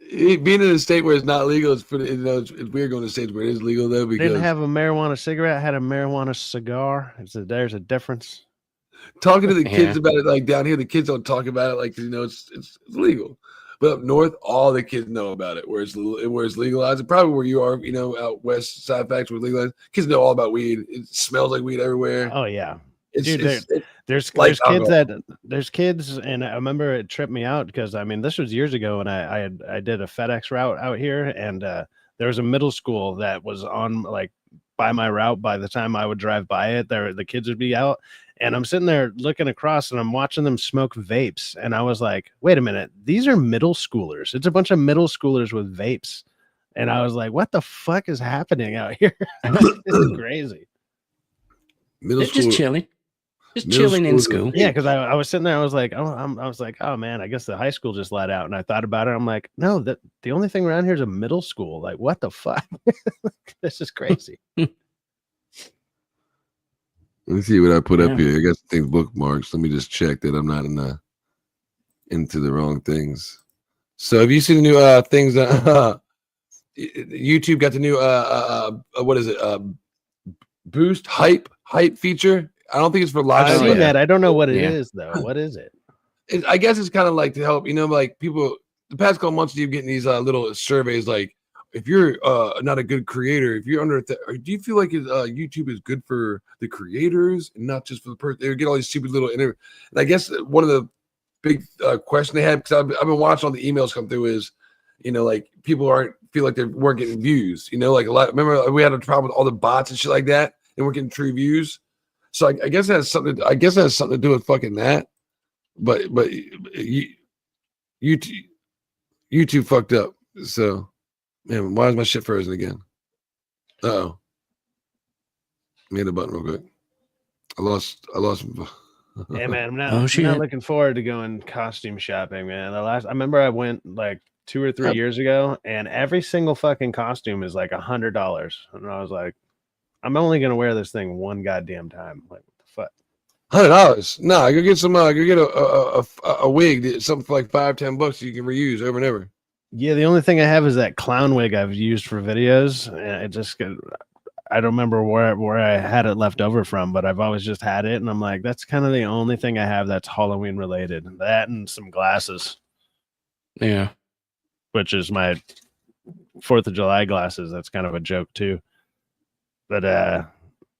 Being in a state where it's not legal, it's pretty. It's weird going to states where it is legal though. Because didn't have a marijuana cigarette, had a marijuana cigar. There's a difference. Talking to the kids about it, like down here, the kids don't talk about it, like it's legal. But up north, all the kids know about it. Where it's legalized, and probably where you are, out west side facts where it's legalized. Kids know all about weed. It smells like weed everywhere. Oh yeah, there's kids, and I remember it tripped me out because this was years ago, and I did a FedEx route out here, and there was a middle school that was on like by my route. By the time I would drive by it, the kids would be out. And I'm sitting there looking across and I'm watching them smoke vapes. And I was like, wait a minute, these are middle schoolers. It's a bunch of middle schoolers with vapes. And I was like, what the fuck is happening out here? This is crazy. They're just chilling. Just chilling in school. Yeah, because I was sitting there, I was like, oh man, I guess the high school just let out. And I thought about it. I'm like, no, the only thing around here is a middle school. Like, what the fuck? This is crazy. Let me see what I put up here. I got things bookmarks. Let me just check that I'm not into the wrong things. So have you seen the new things that YouTube got the new what is it? Boost hype feature. I don't think it's for live. I've seen that. I don't know what it is though. What is it? I guess it's kind of like to help, like people the past couple months you've getting these little surveys like if you're not a good creator, if you're under, do you feel like YouTube is good for the creators and not just for the person? They get all these stupid little and I guess one of the big question they had, because I've been watching all the emails come through is, like people feel like they weren't getting views. Like a lot. Remember we had a problem with all the bots and shit like that, and we're getting true views. So I guess that has something. I guess that has something to do with fucking that. But YouTube fucked up. So. Man, why is my shit frozen again? Uh-oh. Let me hit the button real quick. I lost. Yeah, man. I'm not looking forward to going costume shopping, man. I remember I went like 2 or 3 years ago, and every single fucking costume is like $100. And I was like, I'm only gonna wear this thing one goddamn time. Like, what the fuck? $100? No, I go get some. Go get a wig, something for like $5-10 you can reuse over and over. Yeah, the only thing I have is that clown wig I've used for videos. And I don't remember where I had it left over from, but I've always just had it. And I'm like, that's kind of the only thing I have that's Halloween related. That and some glasses. Yeah. Which is my 4th of July glasses. That's kind of a joke too. But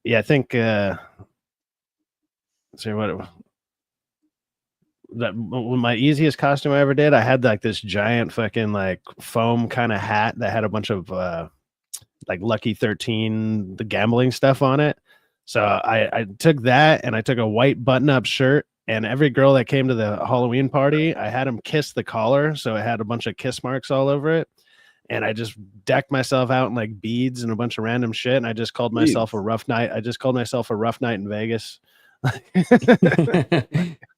yeah, I think my easiest costume I ever did, I had like this giant fucking like foam kind of hat that had a bunch of like Lucky 13, the gambling stuff on it. So I took that and I took a white button-up shirt, and every girl that came to the Halloween party, I had them kiss the collar, so it had a bunch of kiss marks all over it. And I just decked myself out in like beads and a bunch of random shit, and I just called myself a rough night. I just called myself a rough night in Vegas. Nice. My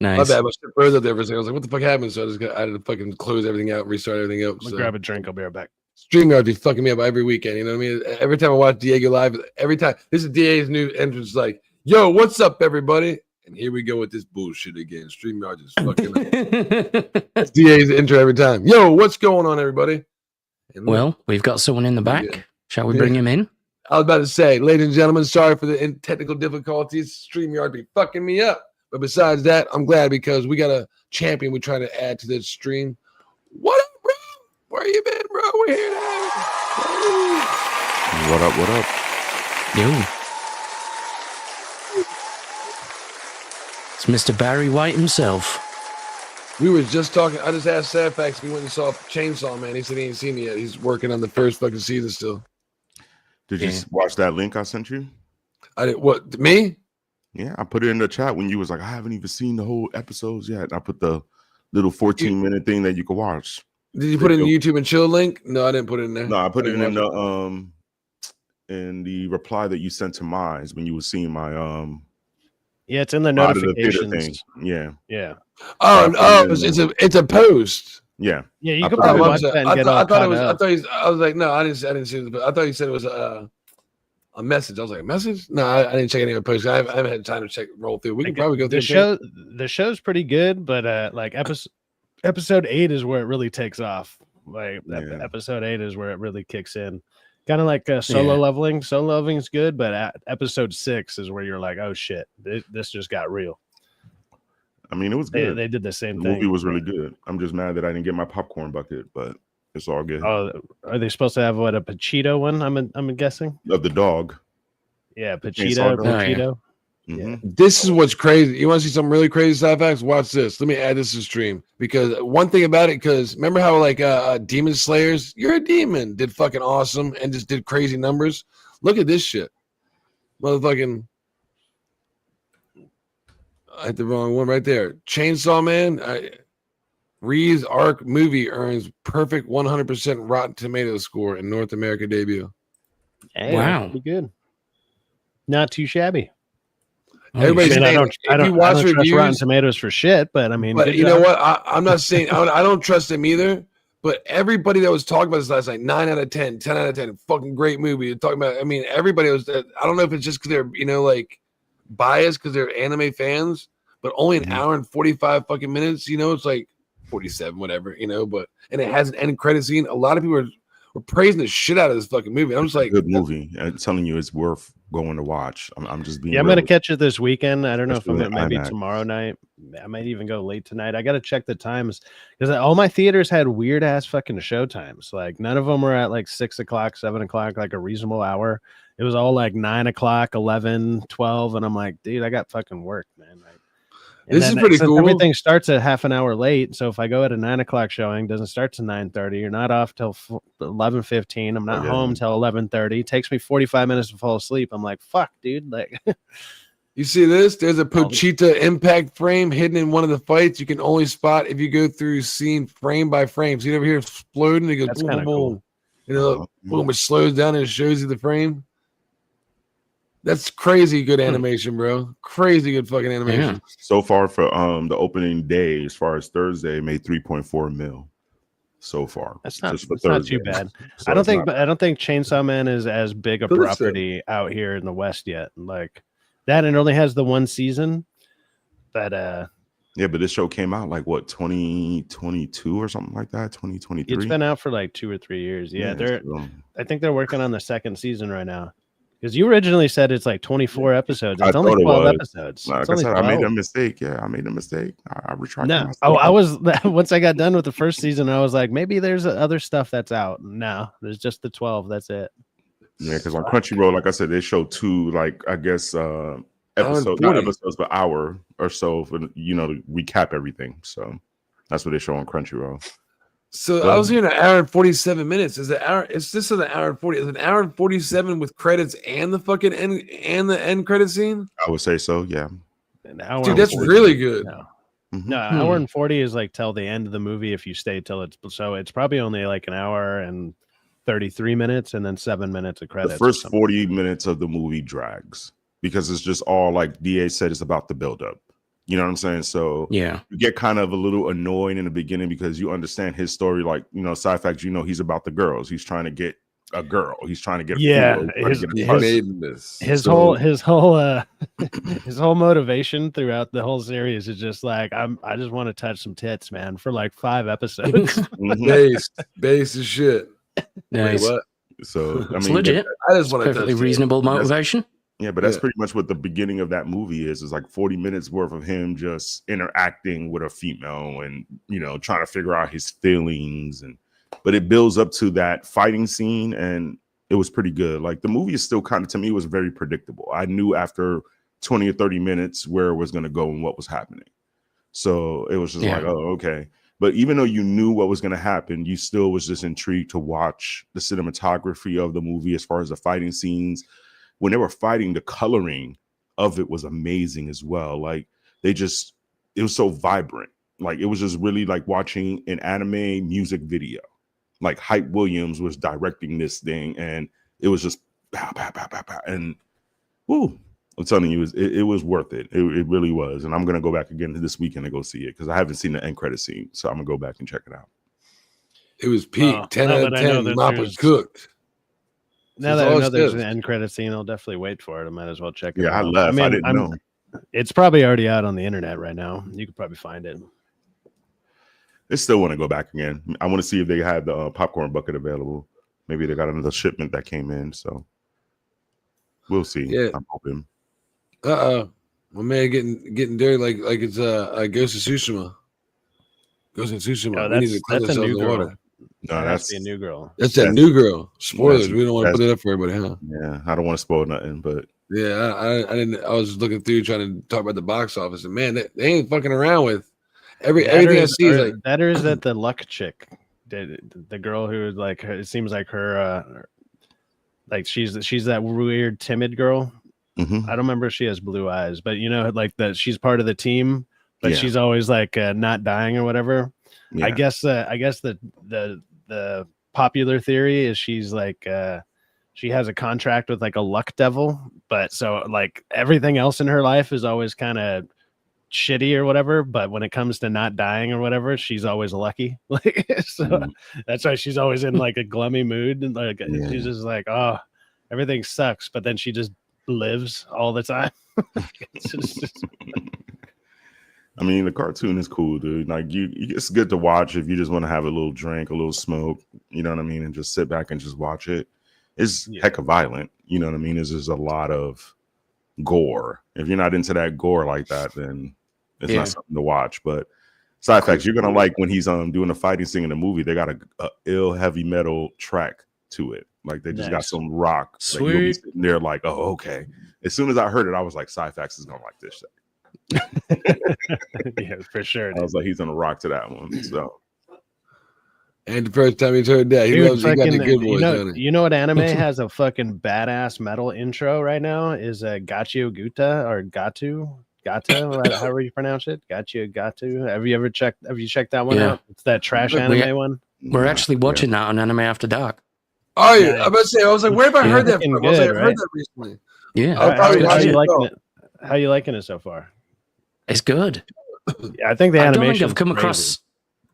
bad. My shit froze up there for a second. I was like, what the fuck happened? So I had to fucking close everything out, restart everything up. So. Grab a drink. I'll be right back. StreamYard be fucking me up every weekend. You know what I mean? Every time I watch Diego live, every time this is DA's new entrance, like, yo, what's up, everybody? And here we go with this bullshit again. StreamYard is fucking That's DA's intro every time. Yo, what's going on, everybody? Well, we've got someone in the back. Yeah. Shall we bring him in? I was about to say, ladies and gentlemen, sorry for the technical difficulties. StreamYard be fucking me up. But besides that, I'm glad because we got a champion we're trying to add to this stream. What up, bro? Where you been, bro? We're here now. What up, what up? Yo. It's Mr. Barry White himself. We were just talking. I just asked Safax. We went and saw Chainsaw Man. He said he ain't seen it yet. He's working on the first fucking season still. Did you watch that link I sent you? I did. What, me? Yeah, I put it in the chat when you was like, I haven't even seen the whole episodes yet. I put the little 14-minute thing that you could watch. Did you put it in the YouTube and chill link? No, I didn't put it in there. No, I put it in the reply that you sent to mine when you were seeing my yeah, it's in the notifications thing. Yeah. Yeah. Oh, it's a post. Yeah. Yeah, you can probably watch that and get all caught up. I was like, no, I didn't see it, but I thought you said it was a message. I was like, a message? No, I didn't check any of the posts. I haven't had time to roll through. We can probably go through the show's pretty good, but like episode 8 is where it really takes off. Like episode 8 is where it really kicks in. Kind of like solo leveling. Solo leveling is good, but episode 6 is where you're like, oh shit, this just got real. I mean, it was good. They did the same thing. The movie was really good. I'm just mad that I didn't get my popcorn bucket, but it's all good. Oh, are they supposed to have a Pachito one? I'm guessing of the dog. Yeah, Pachito. Yeah. This is what's crazy. You want to see some really crazy side facts? Watch this. Let me add this to stream because one thing about it, because remember how like Demon Slayers, you're a demon, did fucking awesome and just did crazy numbers. Look at this shit. Motherfucking, I hit the wrong one right there. Chainsaw Man. Reeves Arc movie earns perfect 100% Rotten Tomatoes score in North America debut. Hey, Wow. that's pretty good. Not too shabby. Everybody's saying, I don't watch trust reviews, Rotten Tomatoes for shit, but I mean, but good you job. know what? I'm not saying I don't trust him either. But everybody that was talking about this last night, 9 out of 10, 10 out of 10, fucking great movie. You're talking about, I mean, everybody was. I don't know if it's just because they're like biased because they're anime fans, but only an hour and 45 fucking minutes. It's like 47, whatever. But and it has an end credit scene. A lot of people were praising the shit out of this fucking movie. I'm just like, good movie. I'm telling you, it's worth going to watch. I'm just being. Yeah, I'm gonna catch it this weekend. I don't know if I'm maybe IMAX. tomorrow night. I might even go late tonight. I gotta check the times because all my theaters had weird ass fucking show times. Like none of them were at like 6 o'clock, 7 o'clock, like a reasonable hour. It was all like 9 o'clock, 11, 12, and I'm like, dude, I got fucking work, man. This is pretty cool. Everything starts at half an hour late. So if I go at a 9 o'clock showing, doesn't start till 9:30. You're not off till 11:15. I'm not home till 11:30. It takes me 45 minutes to fall asleep. I'm like, fuck, dude. Like, you see this? There's a Pochita impact frame hidden in one of the fights. You can only spot if you go through scene frame by frame. So you never hear it explode and it goes that's boom, kind boom, of boom. cool. Boom, it slows down and it shows you the frame. That's crazy good animation, bro. Crazy good fucking animation. Yeah. So far for the opening day, as far as Thursday, made 3.4 mil. So far, that's not too bad. So I don't think Chainsaw Man is as big a property out here in the West yet. Like that, and it only has the one season. But yeah, but this show came out like what 2022 or something like that. 2023. It's been out for like 2 or 3 years. Yeah, I think they're working on the second season right now. Because you originally said it's like 24 episodes. It's only 12 episodes. Like I said, I made a mistake. Yeah, I made a mistake. I retracted myself. I was once I got done with the first season, I was like, maybe there's other stuff that's out. No, there's just the 12. That's it. Yeah, because on Crunchyroll, like I said, they show 2, like I guess episodes, not episodes, but hour or so for to recap everything. So that's what they show on Crunchyroll. So I was hearing an hour and 47 minutes. Is it hour? It's just an hour and 40. Is it an hour and 47 with credits and the fucking end credit scene? I would say so. Yeah. Dude, that's really good. No, hour and 40 is like till the end of the movie if you stay till it's probably only like an hour and 33 minutes and then 7 minutes of credits. The first 40 minutes of the movie drags because it's just all like DA said, it's about the buildup. You know what I'm saying? So yeah, you get kind of a little annoyed in the beginning because you understand his story. Like, side facts, he's about the girls. He's trying to get a girl. He's trying to get his whole motivation throughout the whole series is just like I just want to touch some tits, man, for like 5 episodes. Base is shit. Nice. Wait, what? So it's legit. I just want to perfectly reasonable motivation. Yeah, but that's pretty much what the beginning of that movie is. It's like 40 minutes worth of him just interacting with a female and, trying to figure out his feelings. But it builds up to that fighting scene and it was pretty good. Like the movie is still kind of, to me, was very predictable. I knew after 20 or 30 minutes where it was going to go and what was happening. So it was just like, oh, okay. But even though you knew what was going to happen, you still was just intrigued to watch the cinematography of the movie as far as the fighting scenes. When they were fighting, the coloring of it was amazing as well. Like it was so vibrant. Like it was just really like watching an anime music video. Like Hype Williams was directing this thing and it was just pow, pow, pow, pow, pow. And woo, I'm telling you, it was worth it. It really was. And I'm going to go back again this weekend to go see it because I haven't seen the end credit scene. So I'm going to go back and check it out. It was peak. 10 out of 10. Mop was cooked. Now that I know there's an end credit scene, I'll definitely wait for it. I might as well check it out. Yeah, I left. I didn't know. It's probably already out on the internet right now. You could probably find it. I still want to go back again. I want to see if they have the popcorn bucket available. Maybe they got another shipment that came in. So we'll see. Yeah. I'm hoping. My man getting dirty like it's Ghost of Tsushima. Ghost of Tsushima. No, that's a new girl. No, that's a new girl. That's that new girl. Spoilers. We don't want to put it up for everybody, huh? Yeah, I don't want to spoil nothing, but yeah, I didn't. I was just looking through trying to talk about the box office, and man, they ain't fucking around with everything I see. Is like that, or is that the luck chick, the girl who it seems like her, like she's that weird timid girl. I don't remember if she has blue eyes, but you know, like that she's part of the team, but she's always like not dying or whatever. Yeah. I guess the popular theory is she's like she has a contract with like a luck devil, but so like everything else in her life is always kind of shitty or whatever, but when it comes to not dying or whatever, she's always lucky. Like so that's why she's always in like a gloomy mood, and like she's just like, oh, everything sucks, but then she just lives all the time. It's just I mean, the cartoon is cool, dude. Like it's good to watch if you just want to have a little drink, a little smoke, you know what I mean, and just sit back and just watch it. It's heck of violent, you know what I mean? There's just a lot of gore. If you're not into that gore like that, then it's not something to watch. But side facts, you're gonna like when he's doing the fighting scene in the movie. They got a ill heavy metal track to it. Like they just got some rock. Sweet. Like, you'll be sitting there like, oh, okay. As soon as I heard it, I was like, Sci-Fax is gonna like this shit. Yeah, for sure. I was like, he's gonna rock to that one. So, and the first time he's heard that, he loves. He got the good voice. You know what anime has a fucking badass metal intro right now is Gachio Guta or Gatu. However you pronounce it, Gatu. Have you checked that one out? It's that trash anime one. We're actually watching that on Anime After Dark. Oh yeah, I'm about to say. I was like, where have I heard that from? I was like, I've heard that recently. Yeah. How you liking it? How you liking it so far? It's good. Yeah, I think the animation. I don't think I've come across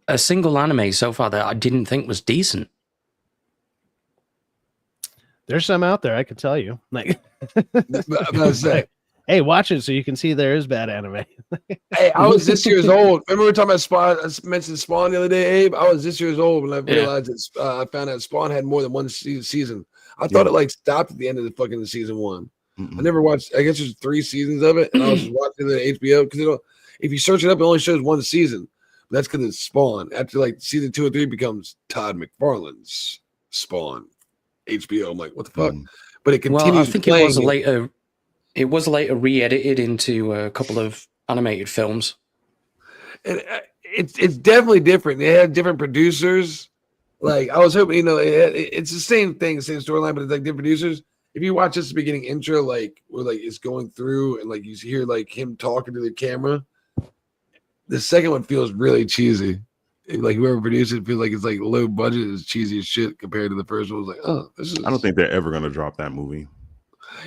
a single anime so far that I didn't think was decent. There's some out there, I can tell you. Like, hey, watch it so you can see there is bad anime. Hey, I was this year's old. Remember we were talking about Spawn? I mentioned Spawn the other day, Abe. I was this year's old when I realized that I found out Spawn had more than one season. I thought it like stopped at the end of the fucking season one. I never watched. I guess there's 3 seasons of it, and I was just watching the HBO because if you search it up, it only shows one season. But that's because it's Spawn. After like season 2 or 3 becomes Todd McFarlane's Spawn. HBO. I'm like, what the fuck? But it continues. Well, I think it was later re-edited into a couple of animated films. And it's definitely different. They had different producers. Like I was hoping, it's the same thing, same storyline, but it's like different producers. If you watch this beginning intro, like where like it's going through and like you hear like him talking to the camera, the second one feels really cheesy. Like whoever produced it feels like it's like low budget, is cheesy as shit compared to the first one. It was like, oh, this is. I don't think they're ever gonna drop that movie.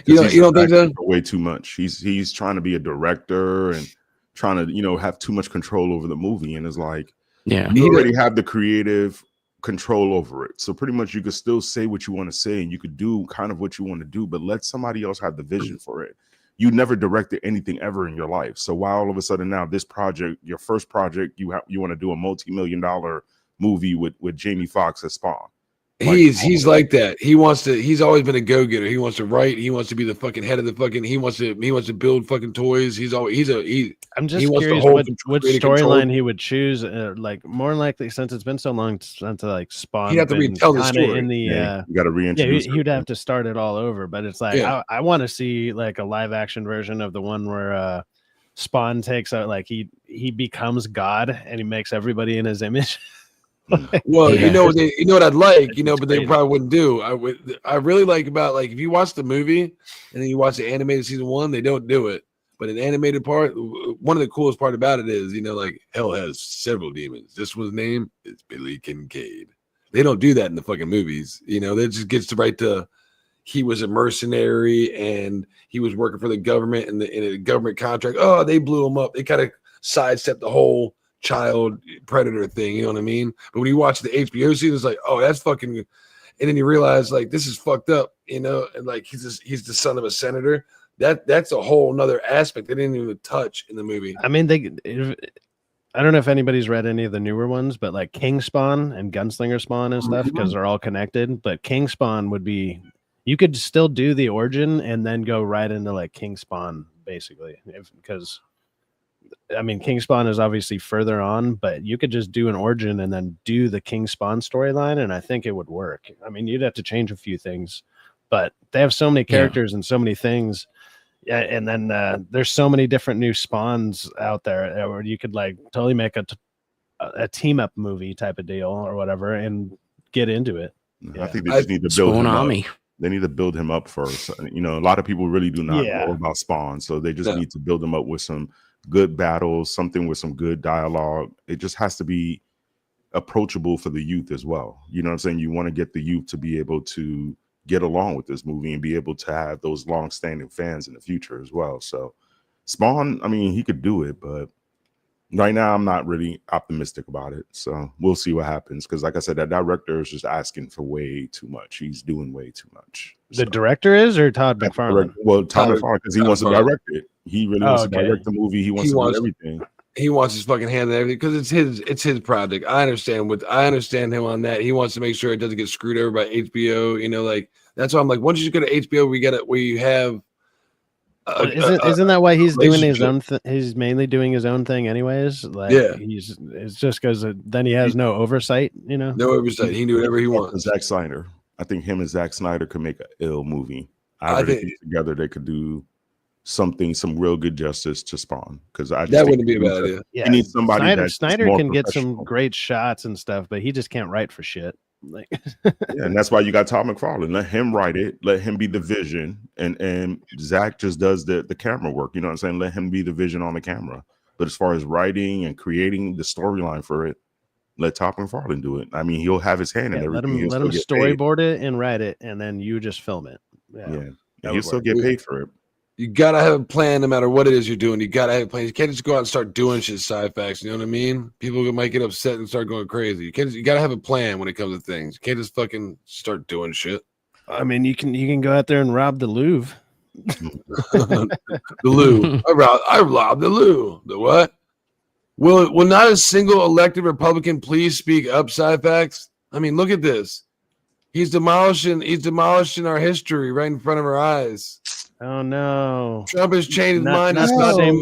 You don't think so? Way too much. He's trying to be a director and trying to have too much control over the movie, and it's like, you already have the creative control over it. So pretty much you could still say what you want to say and you could do kind of what you want to do, but let somebody else have the vision for it. You never directed anything ever in your life. So why all of a sudden now this project, your first project, you want to do a multi-million-dollar movie with Jamie Foxx as Spawn? He's like that. He's always been a go-getter. He wants to write. He wants to be the fucking head of the fucking. He wants to build fucking toys. I'm just curious what storyline he would choose. Like more likely, since it's been so long since like Spawn. He'd have to retell the story. In the you got to reintroduce. He'd have to start it all over. But it's like I want to see like a live action version of the one where Spawn takes out like he becomes God and he makes everybody in his image. Well, you know what I'd like, but they probably wouldn't do. I really like about like if you watch the movie and then you watch the animated season 1, they don't do it. But an animated part, one of the coolest part about it is, like hell has several demons. This one's name is Billy Kincaid. They don't do that in the fucking movies. That just gets right to he was a mercenary and he was working for the government and in a government contract. Oh, they blew him up. They kind of sidestepped the whole child predator thing, you know what I mean? But when you watch the HBO season, it's like, oh, that's fucking, and then you realize like this is fucked up, and like he's the son of a senator. That's a whole nother aspect they didn't even touch in the movie. I mean, I don't know if anybody's read any of the newer ones, but like King Spawn and Gunslinger Spawn and stuff, because they're all connected. But King Spawn would be, you could still do the origin and then go right into like King Spawn, basically, because I mean, King Spawn is obviously further on, but you could just do an origin and then do the King Spawn storyline, and I think it would work. I mean, you'd have to change a few things, but they have so many characters and so many things. Yeah, and then there's so many different new Spawns out there where you could like totally make a team up movie type of deal or whatever and get into it. I think they just need to build Spawn Army. They need to build him up first. You know, a lot of people really do not know about Spawn, so they just need to build him up with some good battles, something with some good dialogue. It just has to be approachable for the youth as well. You know what I'm saying? You want to get the youth to be able to get along with this movie and be able to have those long-standing fans in the future as well. So Spawn, I mean, he could do it, but right now I'm not really optimistic about it. So we'll see what happens, because like I said, that director is just asking for way too much. He's doing way too much. The director is, or Todd McFarlane? Well, Todd McFarlane, because he wants to direct it. He really wants to direct the movie. He wants to do everything. He wants his fucking hand in everything because it's his project. I understand him on that. He wants to make sure it doesn't get screwed over by HBO. You know, like that's why I'm like, once you go to HBO, we get it where you have. Isn't that why he's doing his own? He's mainly doing his own thing, anyways. Like, it's just because then he has no oversight. You know, no oversight. He can do whatever he wants. Zack Snyder. I think him and Zack Snyder could make an ill movie. I think together they could do some real good justice to Spawn, because that wouldn't be a bad idea. Yeah, you need somebody Snyder can get some great shots and stuff, but he just can't write for shit. Like, and that's why you got Todd McFarlane. Let him write it. Let him be the vision, and Zach just does the camera work. You know what I'm saying? Let him be the vision on the camera. But as far as writing and creating the storyline for it, let Todd McFarlane do it. I mean, he'll have his hand in everything. Let him storyboard it and write it, and then you just film it. Yeah. He'll still get paid for it. You gotta have a plan no matter what it is you're doing. You gotta have a plan. You can't just go out and start doing shit side facts. You know what I mean? People might get upset and start going crazy. You gotta have a plan when it comes to things. You can't just fucking start doing shit. I mean, you can go out there and rob the Louvre. The Louvre. I robbed the Louvre. The what? Will not a single elected Republican please speak up, side facts? I mean, look at this. He's demolishing our history right in front of our eyes. Oh no! Trump has changed his mind. That's the same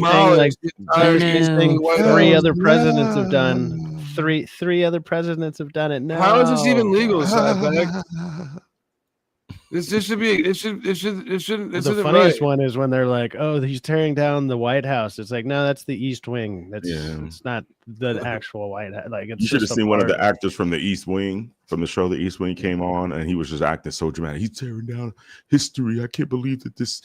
thing like three other presidents have done. Three other presidents have done it. No. How is this even legal, side fact? This should be. It shouldn't. The funniest one is when they're like, "Oh, he's tearing down the White House." It's like, no, that's the East Wing. It's not the actual White House. Like, it's you should have seen one of the actors from the East Wing, from the show The East Wing, came on, and he was just acting so dramatic. He's tearing down history. I can't believe that this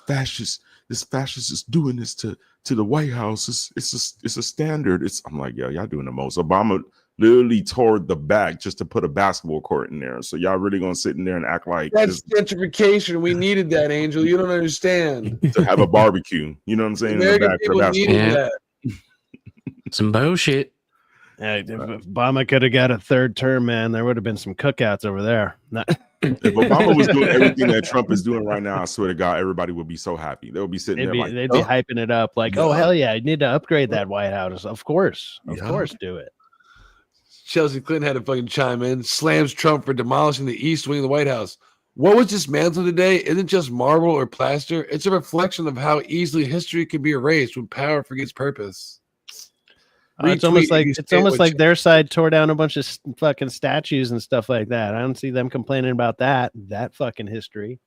fascist is doing this to the White House. It's a standard. I'm like, yeah, y'all doing the most. Obama literally tore the back just to put a basketball court in there. So y'all really gonna sit in there and act like that's gentrification? We needed that, Angel. You don't understand. To have a barbecue. You know what I'm saying? American people needed that. Some bullshit. If Obama could have got a third term, man, there would have been some cookouts over there. If Obama was doing everything that Trump is doing right now, I swear to God, everybody would be so happy. They would be sitting there like, they'd be hyping it up like, oh hell yeah, you need to upgrade that White House. Of course, do it. Chelsea Clinton had to fucking chime in. Slams Trump for demolishing the East Wing of the White House. What was dismantled today isn't just marble or plaster. It's a reflection of how easily history can be erased when power forgets purpose. It's almost like their side tore down a bunch of fucking statues and stuff like that. I don't see them complaining about that fucking history.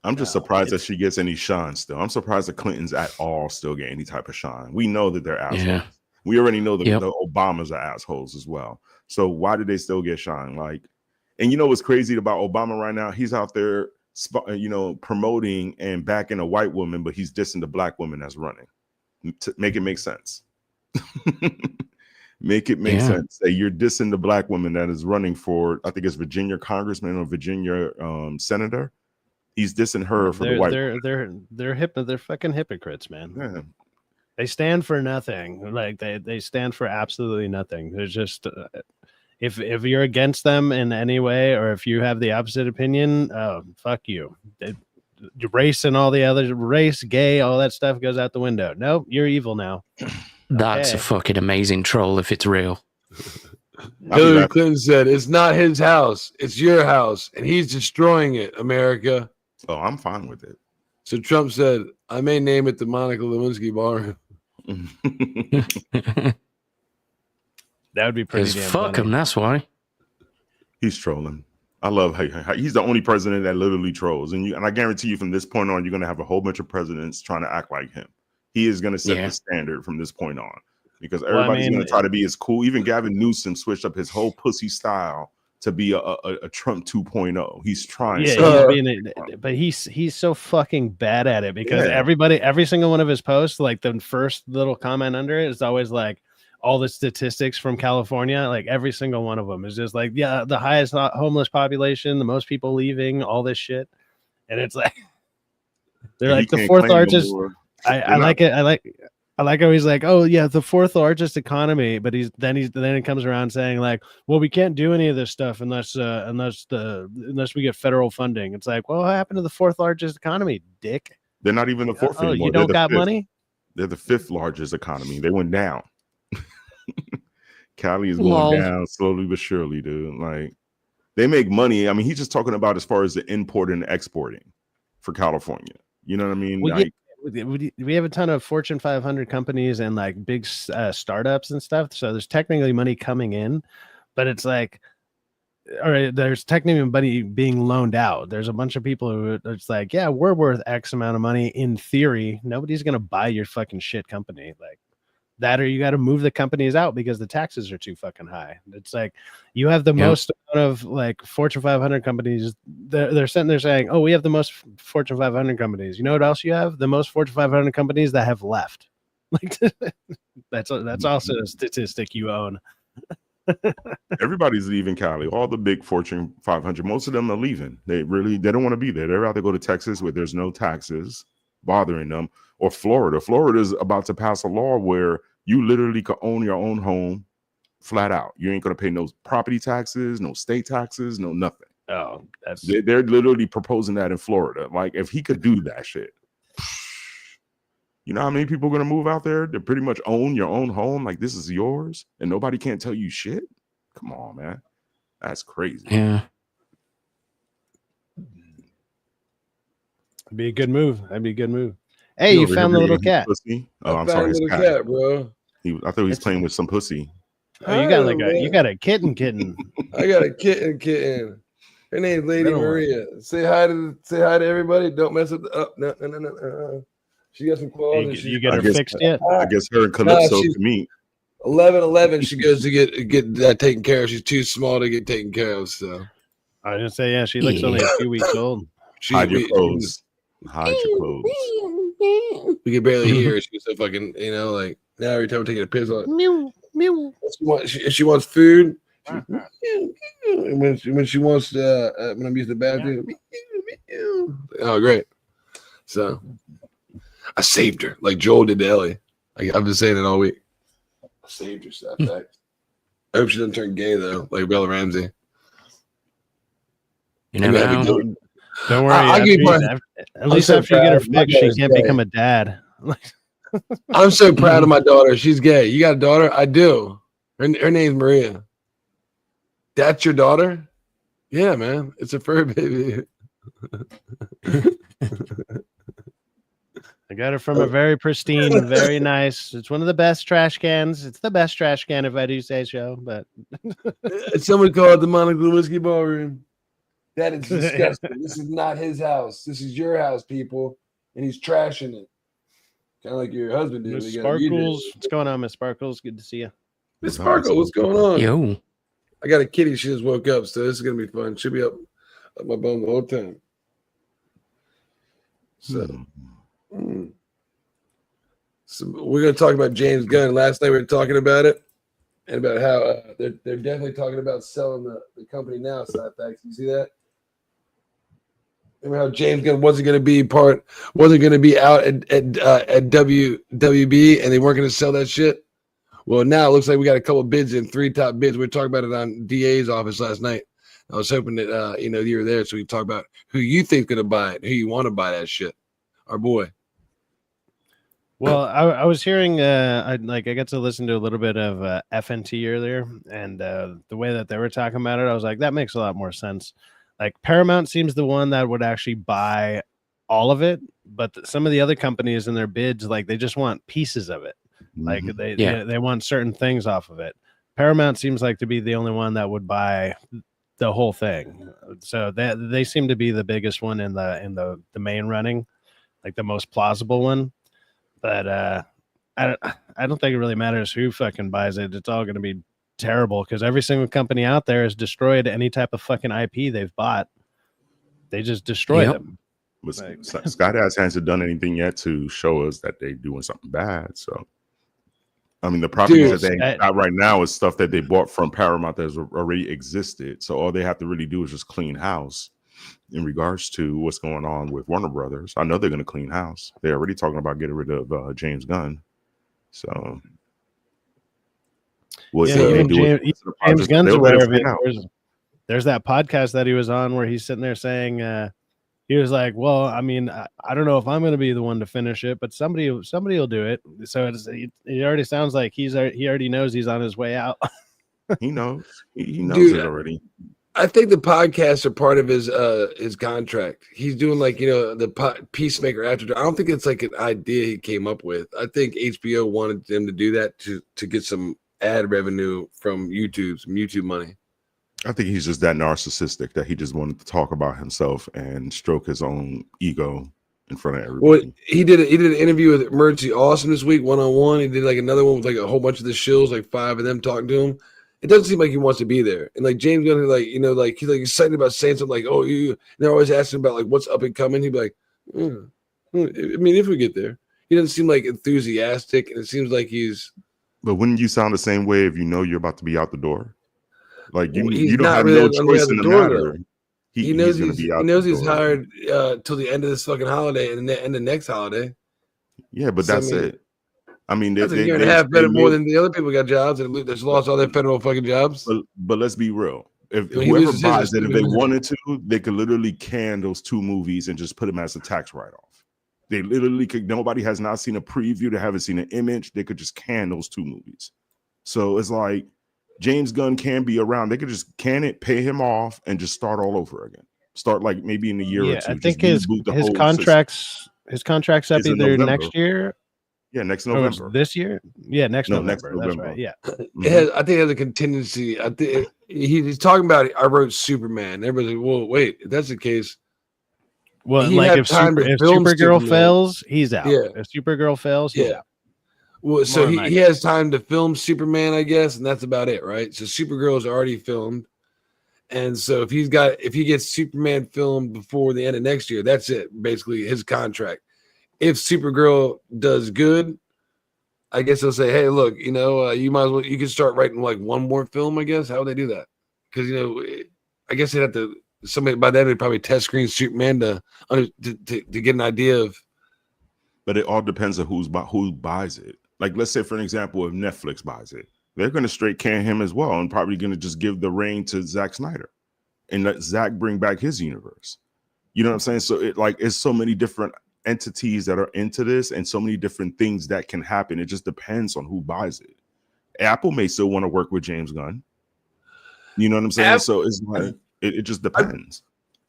I'm just surprised that she gets any shine still. I'm surprised the Clintons at all still get any type of shine. We know that they're assholes. Yeah. We already know that the Obamas are assholes as well. So why do they still get shine? Like, and you know what's crazy about Obama right now? He's out there, promoting and backing a white woman, but he's dissing the black woman that's running. To make it make sense. Make it make sense. Say you're dissing the black woman that is running for, I think it's Virginia congressman or Virginia senator. He's dissing her for the white. They're fucking hypocrites, man. Yeah. They stand for nothing. Like they stand for absolutely nothing. There's just if you're against them in any way, or if you have the opposite opinion, fuck you. Race and all the other race, gay, all that stuff goes out the window. Nope, you're evil now. That's a fucking amazing troll if it's real. Hillary Clinton said, "It's not his house, it's your house, and he's destroying it, America." Oh, I'm fine with it. So Trump said, "I may name it the Monica Lewinsky Ballroom." That would be pretty damn fuck funny. Him, that's why. He's trolling. I love how he's the only president that literally trolls. And I guarantee you from this point on, you're going to have a whole bunch of presidents trying to act like him. He is going to set the standard from this point on, because everybody's going to try to be as cool. Even Gavin Newsom switched up his whole pussy style to be a Trump 2.0. He's trying. Yeah, but he's so fucking bad at it because every single one of his posts, like the first little comment under it is always like all the statistics from California. Like every single one of them is just like, yeah, the highest homeless population, the most people leaving, all this shit, and it's like they're like the fourth largest. I like it. I like how he's like, oh yeah, the fourth largest economy, but then he comes around saying like, well, we can't do any of this stuff unless we get federal funding. It's like, well, what happened to the fourth largest economy, dick? They're not even the fourth anymore. You don't got money? They're the fifth largest economy. They went down. Cali is going down slowly but surely, dude. Like they make money. I mean, he's just talking about as far as the importing and exporting for California. You know what I mean? Well, we have a ton of Fortune 500 companies and like big startups and stuff. So there's technically money coming in, but it's like, all right, there's technically money being loaned out. There's a bunch of people who it's like, yeah, we're worth X amount of money. In theory, nobody's going to buy your fucking shit company like that, or you got to move the companies out because the taxes are too fucking high. It's like you have the most amount of like Fortune 500 companies. They're sitting there saying, oh, we have the most Fortune 500 companies. You know what else you have? The most Fortune 500 companies that have left. Like that's also a statistic you own. Everybody's leaving Cali. All the big Fortune 500, most of them are leaving. They don't want to be there. They'd rather go to Texas where there's no taxes bothering them, or Florida. Florida is about to pass a law where you literally could own your own home flat out. You ain't going to pay no property taxes, no state taxes, no nothing. Oh, they're literally proposing that in Florida. Like if he could do that shit, you know how many people are going to move out there to pretty much own your own home? Like this is yours and nobody can't tell you shit. Come on, man. That's crazy. Yeah. That'd be a good move. Hey, you found the little cat. Pussy? Oh, I'm sorry. Little cat, bro. I thought he was playing with some pussy. Oh, you got a kitten. I got a kitten. Her name's Lady Maria. Say hi to everybody. Don't mess up no. She got some clothes. You get her fixed yet? I guess her and Calypso can meet. 11. She goes to get that taken care of. She's too small to get taken care of. So I was gonna say, yeah, she looks only a few weeks old. Hide your clothes. Hide your clothes. We can barely hear her. She's so fucking, like now every time we're taking a piss on. Meow. If she wants food, and when she wants when I'm using the bathroom, oh great. So I saved her like Joel did to Ellie. I've been saying it all week. I saved her stuff. I hope she doesn't turn gay though, like Bella Ramsey. You never know. Don't worry. At least after you get her fixed, she can't become a dad. I'm so proud of my daughter. She's gay. You got a daughter? I do. Her name's Maria. That's your daughter? Yeah, man. It's a fur baby. I got her from a very pristine, very nice. It's one of the best trash cans. It's the best trash can if I do say so. But someone called it the Monica Lewinsky Ballroom. That is disgusting. This is not his house. This is your house, people. And he's trashing it. Kind of like your husband did. Miss Sparkles. What's going on, Miss Sparkles? Good to see you. Miss Sparkle, what's going on? Yo. I got a kitty. She just woke up, so this is going to be fun. She'll be up my bum the whole time. So we're going to talk about James Gunn. Last night we were talking about it and about how they're definitely talking about selling the company now. Side facts. You see that? Remember how James Gunn wasn't going to be out at WB, and they weren't going to sell that shit. Well, now it looks like we got a couple of bids in, 3 top bids. We were talking about it on DA's office last night. I was hoping that you were there, so we could talk about who you think's going to buy it, who you want to buy that shit. Our boy. Well, I was hearing, I got to listen to a little bit of FNT earlier, and the way that they were talking about it, I was like, that makes a lot more sense. Like Paramount seems the one that would actually buy all of it, but some of the other companies in their bids, like they just want pieces of it. Like they want certain things off of it. Paramount seems like to be the only one that would buy the whole thing. So they seem to be the biggest one in the main running, like the most plausible one. But I don't think it really matters who fucking buys it. It's all going to be terrible because every single company out there has destroyed any type of fucking IP they've bought. They just destroy them. But Skydance hasn't done anything yet to show us that they're doing something bad. So, I mean, the properties that they got right now is stuff that they bought from Paramount that has already existed. So all they have to really do is just clean house in regards to what's going on with Warner Brothers. I know they're going to clean house. They're already talking about getting rid of James Gunn. So, James Gunn's aware of it. There's that podcast that he was on where he's sitting there saying, he was like, well, I mean, I don't know if I'm going to be the one to finish it, but somebody will do it. So it already sounds like he already knows he's on his way out. He knows. He knows it already. I think the podcasts are part of his contract. He's doing like, the Peacemaker after. I don't think it's like an idea he came up with. I think HBO wanted him to do that to get some ad revenue from YouTube, some YouTube money. I think he's just that narcissistic that he just wanted to talk about himself and stroke his own ego in front of everybody. Well, he did an interview with Emergency Awesome this week, 1-on-1. He did like another one with like a whole bunch of the shills, like 5 of them talking to him. It doesn't seem like he wants to be there. And like James Gunn, like he's like excited about saying something like, "Oh, you." And they're always asking about like what's up and coming. He'd be like, I mean, if we get there, he doesn't seem like enthusiastic, and it seems like he's. But wouldn't you sound the same way if you know you're about to be out the door? Like you don't have really no choice in the matter. He knows he's hired till the end of this fucking holiday and the end of next holiday. Yeah, but that's it. I mean, that's a year and a half better more than the other people got jobs and that's lost all their federal fucking jobs. But let's be real. If whoever buys it, if they wanted to, they could literally can those 2 movies and just put them as a tax write-off. They literally could. Nobody has not seen a preview. They haven't seen an image. They could just can those 2 movies. So it's like James Gunn can be around. They could just can it, pay him off, and just start all over again. Start like maybe in a year or 2. I think his contract's up either next year. Yeah, next November. This year? Yeah, next November. Next November. That's right. Yeah. I think it has a contingency. I think he's talking about it. I wrote Superman. Everybody's like, well, wait, if that's the case. Well, like if Supergirl fails, he's out. Yeah. If Supergirl fails, he's out. Well, so he has time to film Superman, I guess, and that's about it, right? So Supergirl is already filmed. And so if he gets Superman filmed before the end of next year, that's it, basically his contract. If Supergirl does good, I guess they'll say, hey, look, you might as well, you can start writing like one more film, I guess. How would they do that? Because, I guess they'd have to, somebody by then they'd probably test screen Superman to get an idea of. But it all depends on who buys it. Like, let's say, for an example, if Netflix buys it, they're going to straight can him as well and probably going to just give the reign to Zack Snyder and let Zack bring back his universe. You know what I'm saying? So it's so many different entities that are into this and so many different things that can happen. It just depends on who buys it. Apple may still want to work with James Gunn. You know what I'm saying? So it's like, it just depends.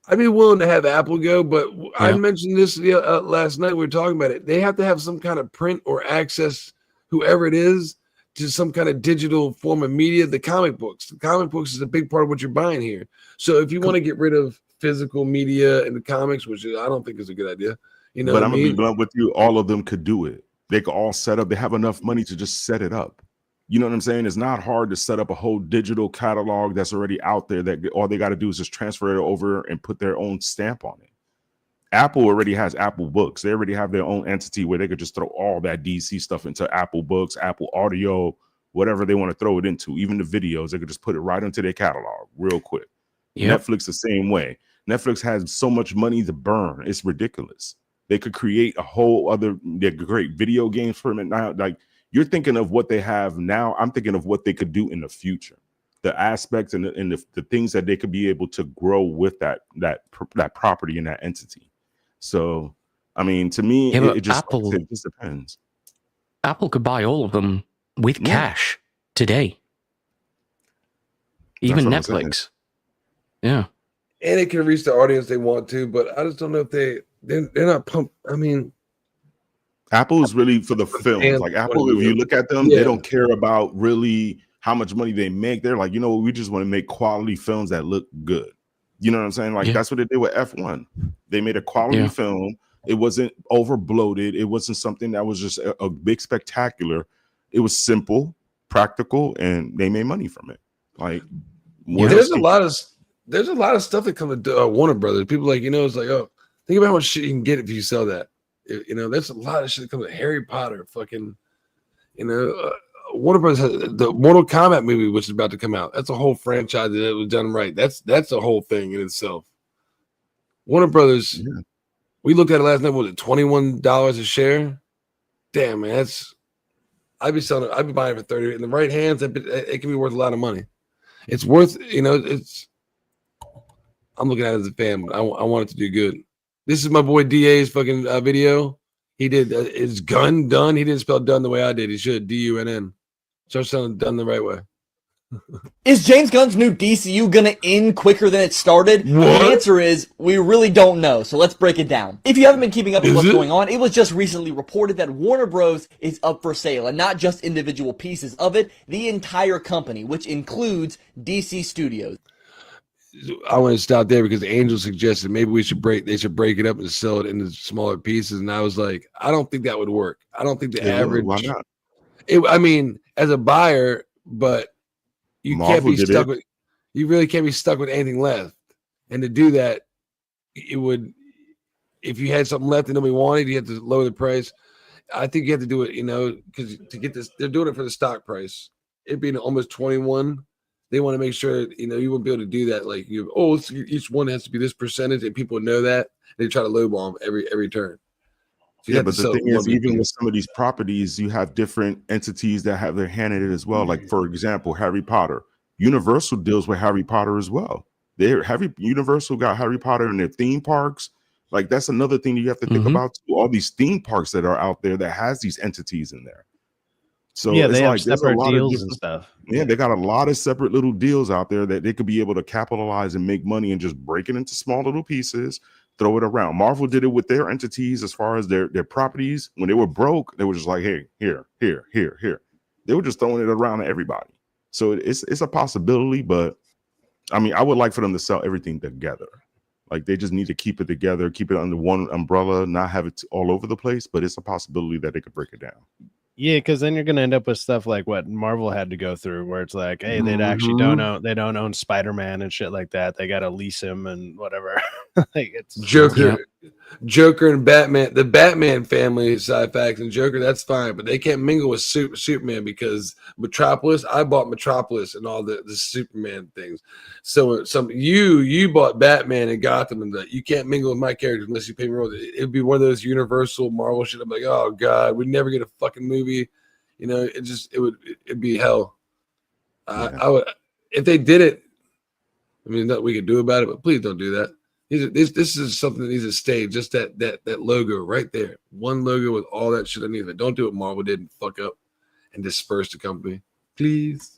I'd be willing to have Apple go, but I mentioned this last night. We were talking about it. They have to have some kind of print or access, whoever it is, to some kind of digital form of media. The comic books is a big part of what you're buying here. So if you want to get rid of physical media and the comics, which I don't think is a good idea, but I'm gonna be blunt with you. All of them could do it. They could all set up. They have enough money to just set it up. You know what I'm saying? It's not hard to set up a whole digital catalog that's already out there that all they got to do is just transfer it over and put their own stamp on it. Apple already has Apple Books. They already have their own entity where they could just throw all that DC stuff into Apple Books, Apple Audio, whatever they want to throw it into. Even the videos, they could just put it right into their catalog real quick. Yep. Netflix the same way. Netflix has so much money to burn. It's ridiculous. They could create a whole other, they could create video games for them now. Like, you're thinking of what they have now. I'm thinking of what they could do in the future, the aspects and the things that they could be able to grow with that property and that entity. So, I mean, to me, it just depends. Apple could buy all of them with cash today. Even Netflix. Yeah. And it can reach the audience they want to, but I just don't know if they're not pumped. I mean, Apple is really for the films. Like Apple, if you look at them, they don't care about really how much money they make. They're like, we just want to make quality films that look good. You know what I'm saying? Like that's what they did with F1. They made a quality film. It wasn't over bloated. It wasn't something that was just a big spectacular. It was simple. practical, and they made money from it. Like, there's a lot of stuff that comes to Warner Brothers. People like, it's like, oh, think about how much shit you can get if you sell that. There's a lot of shit that comes to Harry Potter, fucking, Warner Brothers has the Mortal Kombat movie, which is about to come out. That's a whole franchise that was done right. That's a whole thing in itself. Warner Brothers, we looked at it last night. Was it $21 a share? Damn, man, I'd be selling it. I'd be buying it for 30. In the right hands, it can be worth a lot of money. It's worth, I'm looking at it as a fan. I want it to do good. This is my boy DA's fucking video. He did his gun done. He didn't spell done the way I did. He should DUNN. Start selling done the right way. Is James Gunn's new DCU gonna end quicker than it started? What? The answer is we really don't know, so let's break it down. If you haven't been keeping up with what's going on, it was just recently reported that Warner Bros. Is up for sale, and not just individual pieces of it, the entire company, which includes DC Studios. I want to stop there because Angel suggested maybe they should break it up and sell it into smaller pieces, and I was like, I don't think that would work. I don't think the average. Why not? I mean, as a buyer, but you can't be stuck with. You really can't be stuck with anything left, and to do that, it would. If you had something left and nobody wanted, you have to lower the price. I think you have to do it, because to get this, they're doing it for the stock price. It being almost 21. They want to make sure, you wouldn't be able to do that. Like, each one has to be this percentage, and people know that. They try to lowball them every turn. So but the thing is, even with some of these properties, you have different entities that have their hand in it as well. Like, for example, Harry Potter. Universal deals with Harry Potter as well. Universal got Harry Potter in their theme parks. Like, that's another thing you have to think about too. All these theme parks that are out there that has these entities in there. So yeah, it's they have like separate deals and stuff. Yeah, they got a lot of separate little deals out there that they could be able to capitalize and make money and just break it into small little pieces, throw it around. Marvel did it with their entities as far as their properties. When they were broke, they were just like, hey, here. They were just throwing it around to everybody. So it's a possibility, but I mean, I would like for them to sell everything together. Like, they just need to keep it together, keep it under one umbrella, not have it all over the place, but it's a possibility that they could break it down. Yeah, because then you're gonna end up with stuff like what Marvel had to go through, where it's like, hey, they don't own Spider-Man and shit like that. They gotta lease him and whatever. Like, it's Joker and Batman, the Batman family side facts and Joker, that's fine, but they can't mingle with Superman because Metropolis. I bought Metropolis and all the Superman things. So you bought Batman and Gotham, and you can't mingle with my characters unless you pay me more. It'd be one of those Universal Marvel shit. I'm like, oh god, we'd never get a fucking movie. It'd be hell. I would, if they did it. I mean, nothing we could do about it, but please don't do that. This is something that needs to stay. Just that logo right there, one logo with all that shit underneath it. Don't do what Marvel did and fuck up and disperse the company, please.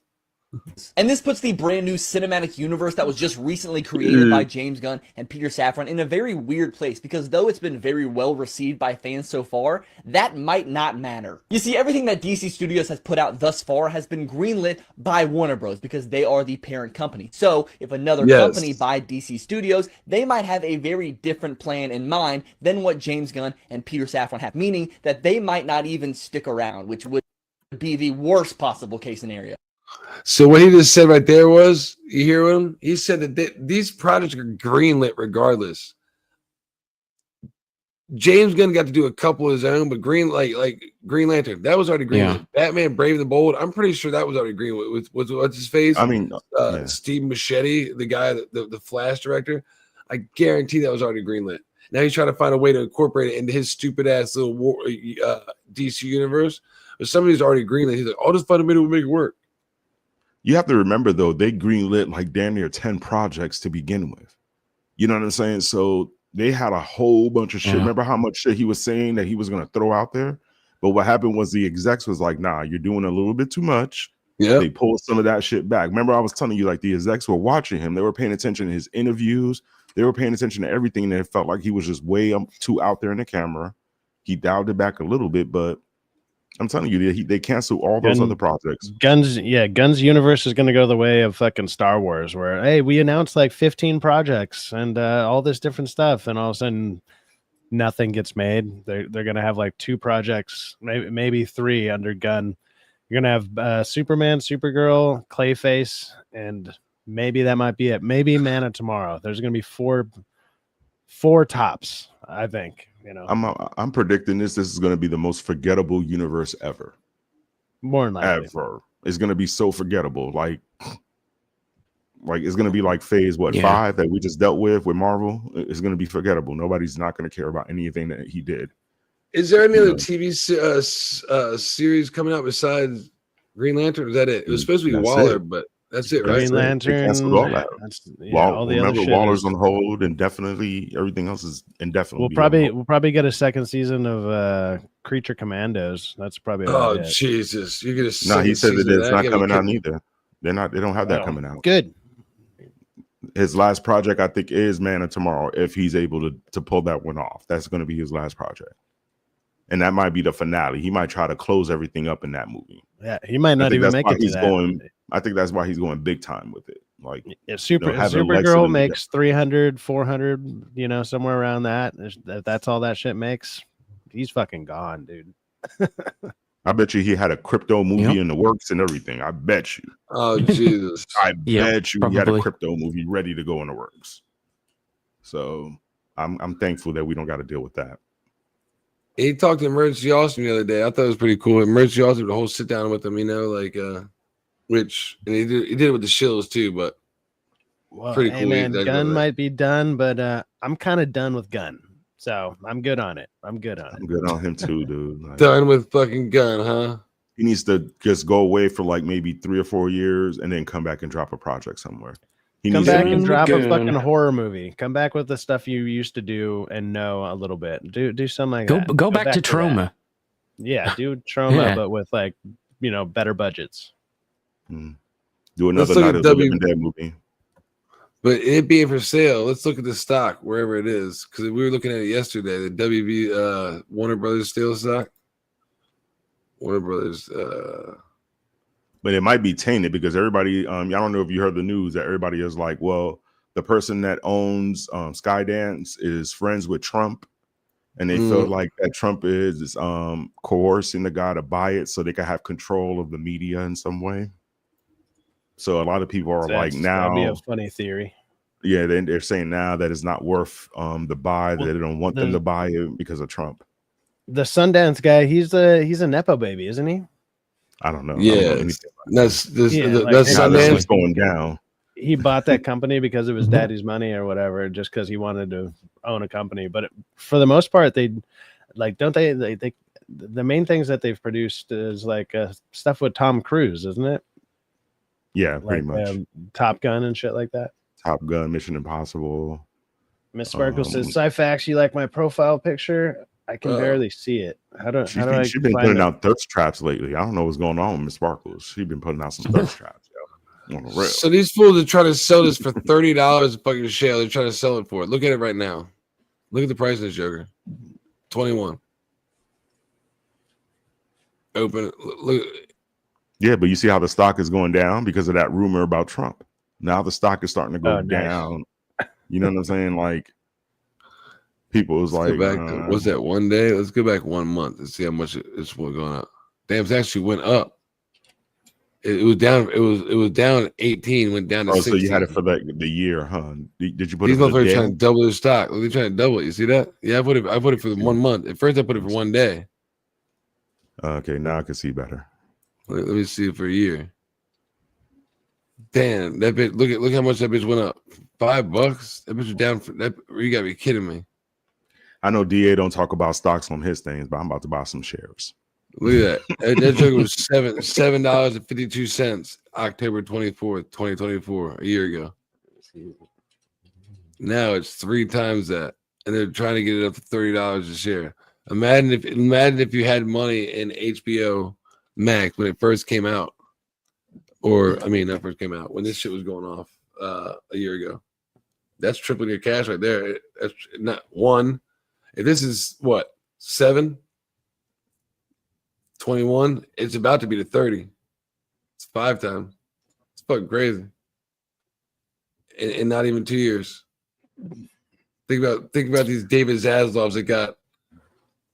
And this puts the brand new cinematic universe that was just recently created by James Gunn and Peter Safran in a very weird place, because though it's been very well received by fans so far, that might not matter. You see, everything that DC Studios has put out thus far has been greenlit by Warner Bros. Because they are the parent company. So if another company buys DC Studios, they might have a very different plan in mind than what James Gunn and Peter Safran have, meaning that they might not even stick around, which would be the worst possible case scenario. So what he just said right there was, you hear him? He said that these projects are greenlit regardless. James Gunn got to do a couple of his own, but Green Lantern, that was already greenlit. Yeah. Batman Brave and the Bold, I'm pretty sure that was already greenlit. With what's his face? I mean, Steve Machete, the guy, the Flash director. I guarantee that was already greenlit. Now he's trying to find a way to incorporate it into his stupid ass little DC universe. But somebody's already greenlit. He's like, I'll just find a way to make it work. You have to remember, though, they greenlit like damn near 10 projects to begin with. You know what I'm saying? So they had a whole bunch of shit. Remember how much shit he was saying that he was going to throw out there? But what happened was the execs was like, nah, you're doing a little bit too much. Yeah. They pulled some of that shit back. Remember, I was telling you, like, the execs were watching him. They were paying attention to his interviews. They were paying attention to everything. And it felt like he was just way too out there in the camera. He dialed it back a little bit, but I'm telling you, they canceled all those other projects. Gunn's universe is going to go the way of fucking Star Wars, where, hey, we announced like 15 projects and all this different stuff, and all of a sudden nothing gets made. They're going to have like 2 projects, maybe 3 under Gunn You're gonna have Superman, Supergirl, Clayface, and maybe that might be it. Maybe Man of Tomorrow. There's gonna be four tops, I think. You know, I'm predicting this is going to be the most forgettable universe ever. More than likely. Ever. It's going to be so forgettable. Like it's going to be like phase 5 that we just dealt with Marvel. It's going to be forgettable. Nobody's not going to care about anything that he did. Is there any other TV series coming out besides Green Lantern? Is that it? It was supposed to be Waller, but that's it, right? Green Lantern. All that. All the remember, other Waller's on hold, and definitely everything else is indefinitely. We'll probably get a second season of Creature Commandos. That's probably about it. Jesus! You're gonna. No, he said that it's not coming out either. They don't have that coming out. Good. His last project, I think, is Man of Tomorrow. If he's able to pull that one off, that's going to be his last project, and that might be the finale. He might try to close everything up in that movie. Yeah, he might not even make it to that. I think that's why he's going big time with it. Like, if Supergirl makes 300, 400, you know, somewhere around that, that's all that shit makes, he's fucking gone, dude. I bet you he had a crypto movie in the works and everything. I bet you. Oh, Jesus. I bet you he had a crypto movie ready to go in the works. So I'm thankful that we don't got to deal with that. He talked to Emergency Austin the other day. I thought it was pretty cool. Emergency Austin, the whole sit down with him, you know, like Rich, and he did it with the shills too, but pretty cool. Man, Gunn might be done, but I'm kind of done with Gunn, so I'm good on it. I'm good on him too, dude. Like, done with fucking Gunn, huh? He needs to just go away for like maybe 3 or 4 years and then come back and drop a project somewhere. Come back and drop a fucking horror movie. Come back with the stuff you used to do and know a little bit. Do something like that. Go back to Trauma. Yeah, do Trauma, but with, like, you know, better budgets. Do another Night of the Living Dead movie. But it being for sale, let's look at the stock wherever it is, because we were looking at it yesterday. The WB Warner Brothers Steel stock. Warner Brothers. But it might be tainted because everybody. I don't know if you heard the news that everybody is like, well, the person that owns Skydance is friends with Trump, and they felt like that Trump is coercing the guy to buy it so they can have control of the media in some way. So a lot of people are like, now that'd be a funny theory. Yeah, they're saying now that it's not worth the buy, that they don't want them to buy it because of Trump. The Sundance guy, he's a Nepo baby, isn't he? I don't know. Yeah, that's Sundance going down. He bought that company because it was daddy's money or whatever, just because he wanted to own a company. But for the most part, they the main things that they've produced is like stuff with Tom Cruise, isn't it? Yeah, pretty much. Top Gun and shit like that. Top Gun, Mission Impossible. Miss Sparkle says, Cyfax, you like my profile picture? I can barely see it. She's been putting out thirst traps lately. I don't know what's going on with Miss Sparkles. She's been putting out some thirst traps. So these fools are trying to sell this for $30 a fucking share. They're trying to sell it for it. Look at it right now. Look at the price of this joker. 21. Open it. Look. Yeah, but you see how the stock is going down because of that rumor about Trump. Now the stock is starting to go down. You know what I'm saying? Like, people was like, what's that, 1 day? Let's go back 1 month and see how much it's going up. Damn, it actually went up. It was down. It was down 18. Went down to 16. So you had it for the year, huh? Did you put These it for the day? trying to double their stock? They're trying to double it. You see that? Yeah, I put it for the 1 month. At first, I put it for 1 day. Okay, now I can see better. Let me see it for a year. Damn, that bitch! Look how much that bitch went up. $5. That bitch was down for that. You gotta be kidding me. I know DA don't talk about stocks on his things, but I'm about to buy some shares. Look at that. That joke was $7.52, October 24th, 2024, a year ago. Now it's 3 times that, and they're trying to get it up to $30 a share. Imagine if you had money in HBO Max when it first came out, or I mean, not first came out, when this shit was going off a year ago. That's tripling your cash right there. That's not one. If this is what 7, 21, it's about to be to 30. It's 5 times. It's fucking crazy. In not even 2 years. Think about these David Zaslavs that got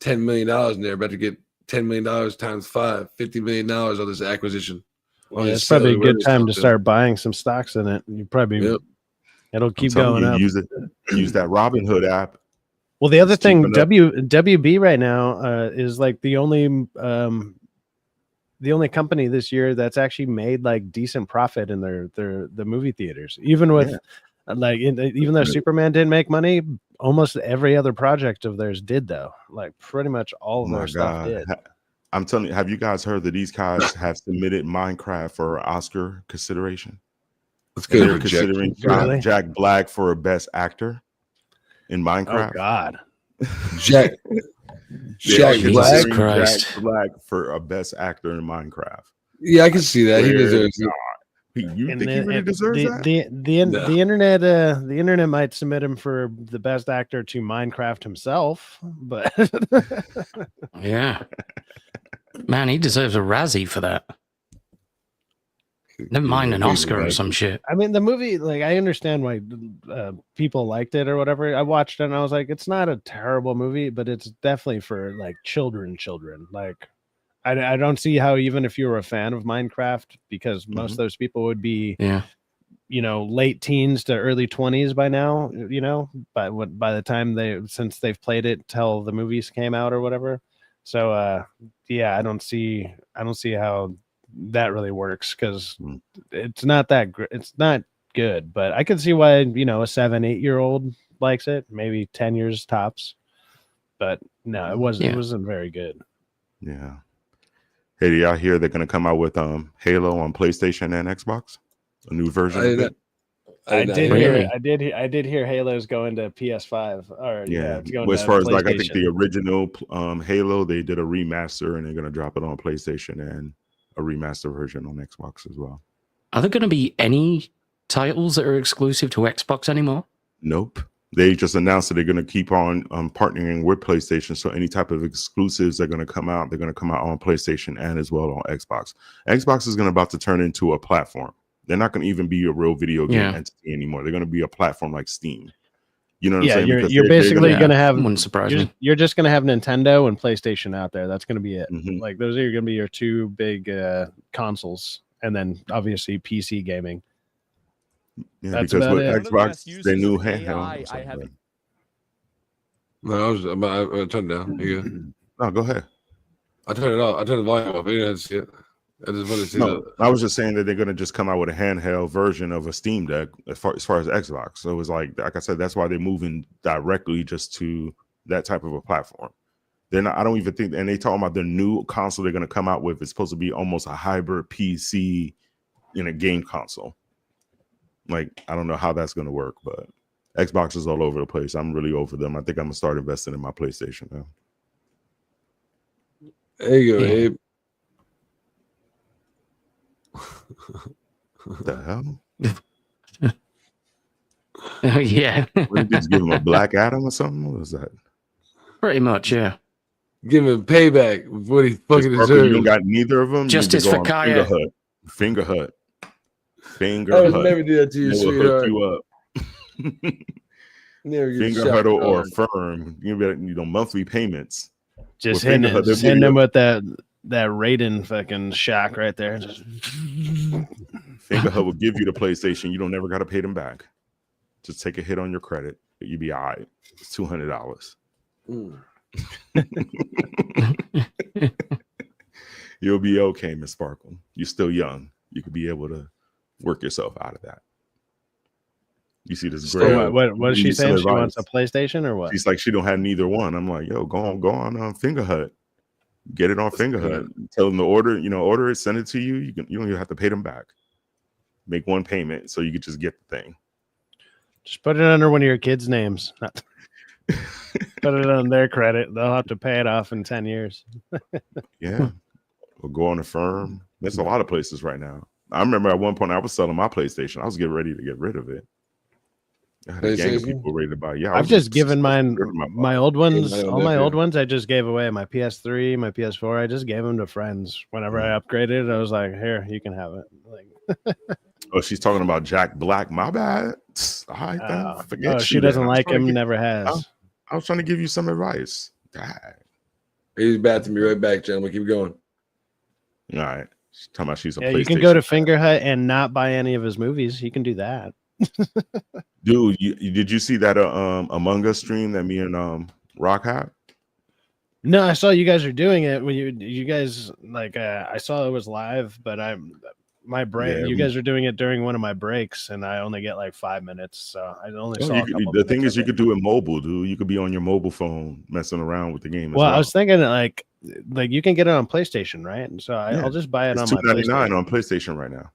$10 million in there, about to get $10 million times 5, $50 million on this acquisition. Yeah, it's probably a good time to start buying some stocks in it. You probably it'll keep going up. Use that Robinhood app. Well, the other thing, WB right now is like the only company this year that's actually made like decent profit in the movie theaters, even with even though Superman didn't make money, almost every other project of theirs did though. Like pretty much all of their stuff did. I'm telling you, have you guys heard that these guys have submitted Minecraft for Oscar consideration? Let's go. They're considering Jack Black for a Best Actor in Minecraft. Oh God, Jack Black for a Best Actor in Minecraft. Yeah, I can see that. He deserves it. You think he really deserves that? The internet might submit him for the Best Actor to Minecraft himself, but yeah, man, he deserves a Razzie for that. Never mind an Oscar or some shit. I mean, the movie, like, I understand why people liked it or whatever. I watched it and I was like, it's not a terrible movie, but it's definitely for like children. Like, I don't see how, even if you were a fan of Minecraft, because most of those people would be, late teens to early 20s by now, by the time since they've played it till the movies came out or whatever. So, I don't see how that really works, because it's not that it's not good, but I can see why a 7-8-year-old likes it, maybe 10 years tops, but no, it wasn't very good. Hey, do y'all hear they're gonna come out with Halo on PlayStation and Xbox, a new version of it? I did hear Halo's going to PS5 or it's going as to far as like, I think the original Halo, they did a remaster and they're gonna drop it on PlayStation and a remaster version on Xbox as well. Are there going to be any titles that are exclusive to Xbox anymore? Nope. They just announced that they're going to keep on partnering with PlayStation. So any type of exclusives that are going to come out, they're going to come out on PlayStation and as well on Xbox. Xbox is about to turn into a platform. They're not going to even be a real video game entity anymore. They're going to be a platform like Steam. You know what I'm saying? You're basically going to have. Wouldn't surprise me. You're just going to have Nintendo and PlayStation out there. That's going to be it. Like, those are going to be your two big consoles, and then obviously PC gaming. Yeah, that's because about with it. Xbox, they knew handheld. No, I turned it down. You go. No, go ahead. I turned it off. I turned the volume off. You didn't see it. I just want to see I was just saying that they're going to just come out with a handheld version of a Steam Deck as far as Xbox. So it was like I said, that's why they're moving directly just to that type of a platform. They're not. I don't even think. And they talking about the new console they're going to come out with. It's supposed to be almost a hybrid PC in a game console. Like, I don't know how that's going to work, but Xbox is all over the place. I'm really over them. I think I'm going to start investing in my PlayStation now. There you go, Abe. What the hell? Yeah. What, did you give him a Black Adam or something? What was that? Pretty much, yeah. Give him payback for what he fucking deserves. You don't got neither of them. Justice for Kaya. Finger Hut. I would never do that to you, sweetheart. You up. Finger Hut or Affirm. Monthly payments. Just hitting them with that Raiden fucking shack right there. Finger Hut will give you the PlayStation. You don't never got to pay them back. Just take a hit on your credit. You be all right. It's $200. You'll be okay, Miss Sparkle. You're still young. You could be able to work yourself out of that. You see this great. So what is she saying? She wants a PlayStation or what? She's like, she don't have neither one. I'm like, yo, go on Finger Hut. Get it on Finger Hut. Tell them to order it, send it to you. You don't even have to pay them back. Make one payment so you could just get the thing. Just put it under one of your kids' names. Put it on their credit. They'll have to pay it off in 10 years. Yeah. Or go on Affirm. There's a lot of places right now. I remember at one point I was selling my PlayStation. I was getting ready to get rid of it. I had a gang of people ready to buy. Yeah, I've just given my old ones. All my old ones I just gave away. My PS3, my PS4, I just gave them to friends. Whenever I upgraded, I was like, here, you can have it. Like, oh, she's talking about Jack Black. My bad. Forget she doesn't like him, never has. I was trying to give you some advice. God. He's about to be right back, gentlemen. Keep going. All right. She's talking about she's a Yeah, PlayStation. you can go to Finger Hut and not buy any of his movies. You can do that. Dude, did you see that Among Us stream that me and Rock had? No, I saw you guys are doing it when you guys like I saw it was live, but my break. Yeah, you guys are doing it during one of my breaks, and I only get like 5 minutes, so I only saw. The thing is, you could do it mobile, dude. You could be on your mobile phone messing around with the game. Well, I was thinking like you can get it on PlayStation, right? And so I'll just buy it it's on my $2.99 PlayStation. on PlayStation right now.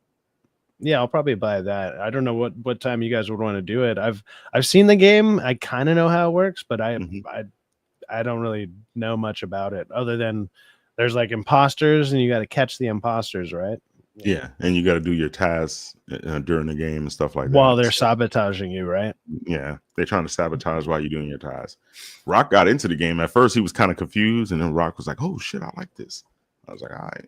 Yeah, I'll probably buy that. I don't know what time you guys would want to do it. I've seen the game. I kind of know how it works, but I don't really know much about it other than there's like imposters and you got to catch the imposters, right? Yeah, and you got to do your tasks during the game and stuff like that. While they're sabotaging you, right? Yeah, they're trying to sabotage while you're doing your tasks. Rock got into the game. At first, he was kind of confused, and then Rock was like, "Oh shit, I like this." I was like, "All right."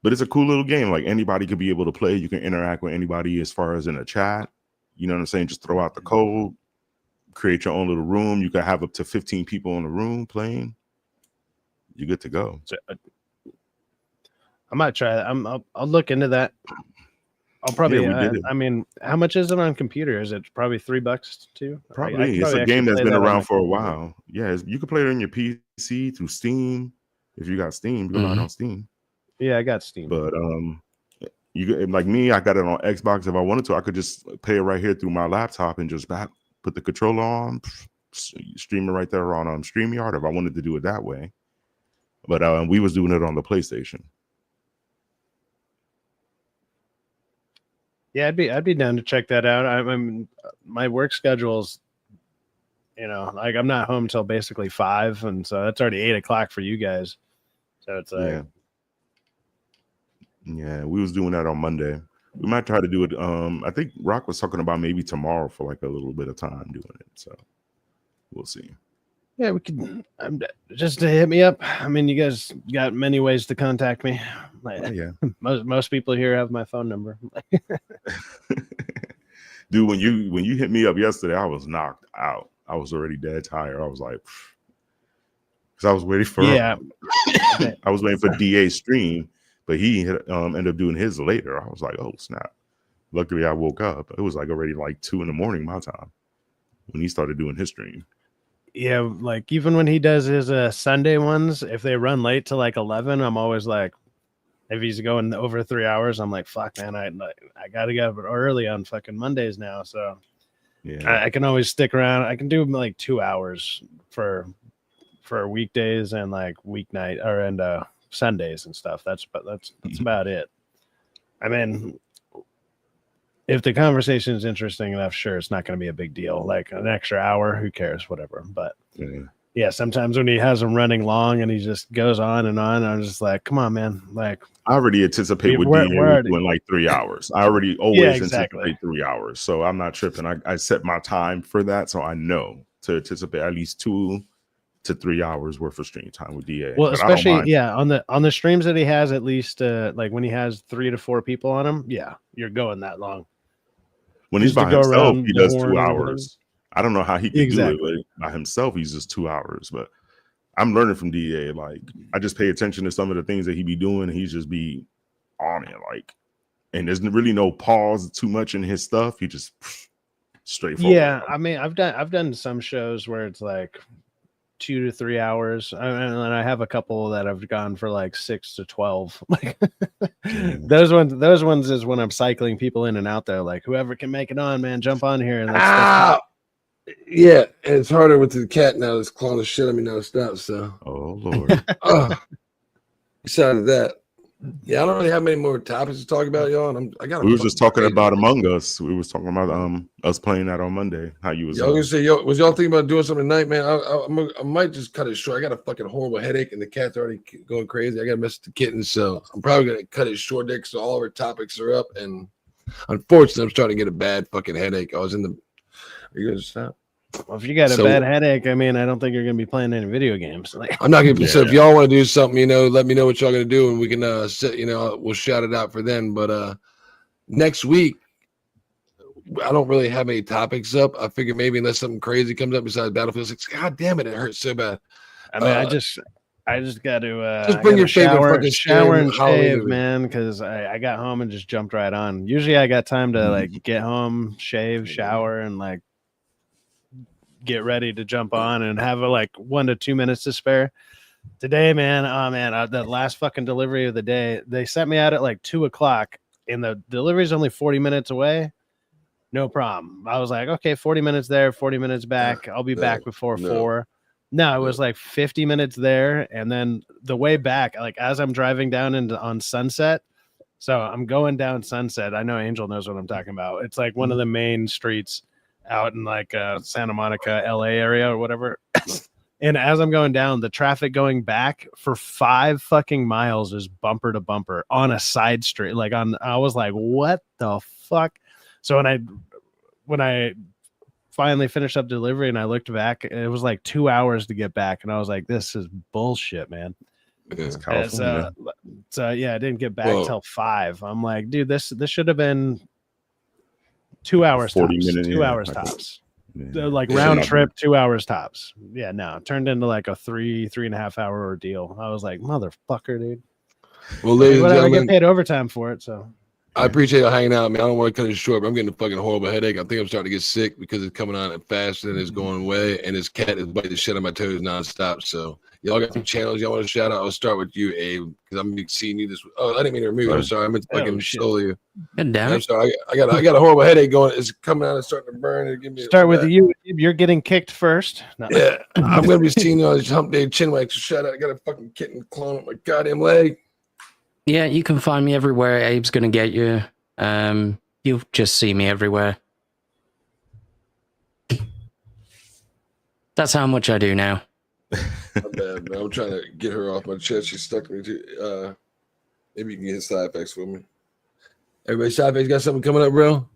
But it's a cool little game. Like anybody could be able to play. You can interact with anybody as far as in a chat. You know what I'm saying? Just throw out the code, create your own little room. You can have up to 15 people in the room playing. You're good to go. I might try that. I'll look into that. I'll probably. I mean, how much is it on computer? Is it probably $3 too? Probably. It's a game that's been around for a while. Yeah, you can play it on your PC through Steam. If you got Steam, you can buy it on Steam. Yeah, I got Steam. But you like me, I got it on Xbox. If I wanted to, I could just play it right here through my laptop and just put the controller on, stream it right there on StreamYard if I wanted to do it that way. But we was doing it on the PlayStation. Yeah, I'd be down to check that out. I'm my work schedule's, like I'm not home till basically 5, and so that's already 8 o'clock for you guys. So it's like, yeah, we was doing that on Monday. We might try to do it. I think Rock was talking about maybe tomorrow for like a little bit of time doing it. So we'll see. Yeah, we could just to hit me up. I mean, you guys got many ways to contact me. Like, yeah, most people here have my phone number. Dude, when you hit me up yesterday, I was knocked out. I was already dead tired. I was like, because I was waiting for I was waiting for DA's stream, but he ended up doing his later. I was like, oh snap! Luckily, I woke up. It was like already like 2 a.m. my time when he started doing his stream. Yeah, like even when he does his Sunday ones, if they run late to like 11, I'm always like, if he's going over 3 hours, I'm like, fuck, man, I gotta get up early on fucking Mondays now. So yeah, I can always stick around. I can do like 2 hours for weekdays and like weeknight and Sundays and stuff. That's about it. I mean, if the conversation is interesting enough, sure, it's not going to be a big deal. Like an extra hour, who cares? Whatever. But yeah, sometimes when he has them running long and he just goes on and on, I'm just like, come on, man. Like I already anticipate with DA doing like 3 hours. I already always anticipate 3 hours. So I'm not tripping. I set my time for that. So I know to anticipate at least 2 to 3 hours worth of stream time with DA. Well, especially on the streams that he has, at least like when he has 3 to 4 people on him, yeah, you're going that long. When he's by himself, he does 2 hours. I don't know how he can do it by himself. He's just 2 hours, but I'm learning from DA. Like I just pay attention to some of the things that he be doing. He's just be on it, like, and there's really no pause too much in his stuff. He just straightforward. Yeah, I mean, I've done some shows where it's like 2 to 3 hours, and then I have a couple that have gone for like 6 to 12. Those ones is when I'm cycling people in and out there. Like whoever can make it on, man, jump on here. And yeah, and it's harder with the cat now. That's clawing the shit. I mean, no stop. So, oh Lord. Besides that, yeah, I don't really have many more topics to talk about, y'all. And we were just talking about Among Us. We was talking about us playing that on Monday. How you was? I was gonna say, was y'all thinking about doing something tonight, man? I might just cut it short. I got a fucking horrible headache, and the cat's already going crazy. I got to mess with the kitten, so I'm probably gonna cut it short, Dick. So all of our topics are up, and unfortunately, I'm starting to get a bad fucking headache. I was in the. Are you gonna stop? Well, if you got a bad headache, I mean, I don't think you're gonna be playing any video games. I'm not gonna. So if y'all want to do something, let me know what y'all gonna do, and we can we'll shout it out for then. But next week, I don't really have any topics up. I figure maybe unless something crazy comes up besides Battlefield 6. God damn it, it hurts so bad. I mean, I just got to just bring your favorite shower and shave, movie. man, because I got home and just jumped right on. Usually I got time to like get home, shave, shower, and like get ready to jump on and have like 1 to 2 minutes to spare. Today, man, the last fucking delivery of the day, they sent me out at like 2:00, and the delivery is only 40 minutes away. No problem. I was like, okay, 40 minutes there, 40 minutes back. I'll be back before 4. No, it was like 50 minutes there, and then the way back, like as I'm driving down on Sunset. So I'm going down Sunset. I know Angel knows what I'm talking about. It's like one of the main streets out in like Santa Monica, LA area or whatever. And as I'm going down, the traffic going back for 5 fucking miles is bumper to bumper on a side street. I was like, what the fuck? So when I finally finished up delivery and I looked back, it was like 2 hours to get back. And I was like, this is bullshit, man. So yeah, I didn't get back till 5. I'm like, dude, this should have been 2 hours 40 tops. minutes, 2 yeah. hours tops. Like round trip, 2 hours tops. Yeah, no, it turned into like a 3.5 hour ordeal. I was like, motherfucker, dude. Well, ladies and I get gentlemen, paid overtime for it, so I appreciate you hanging out, man. I don't want to cut it short, but I'm getting a fucking horrible headache. I think I'm starting to get sick because it's coming on faster than it's going away, and this cat is biting the shit on my toes nonstop. So y'all got some channels y'all want to shout out? I'll start with you, Abe, because I'm seeing you this. Oh, I didn't mean to remove you. I'm sorry. I meant to fucking stole you. Good damn. I'm sorry. I got a horrible headache going. It's coming out and starting to burn. Give me start with you. You're getting kicked first. No. Yeah, I'm gonna be seeing you on this hump day chin wax. Shout out. I got a fucking kitten clone on my goddamn leg. Yeah, you can find me everywhere. Abe's gonna get you. You'll just see me everywhere. That's how much I do now. My bad, man. I'm trying to get her off my chest. She's stuck me to. Maybe you can get side effects for me. Everybody, side effects got something coming up, bro?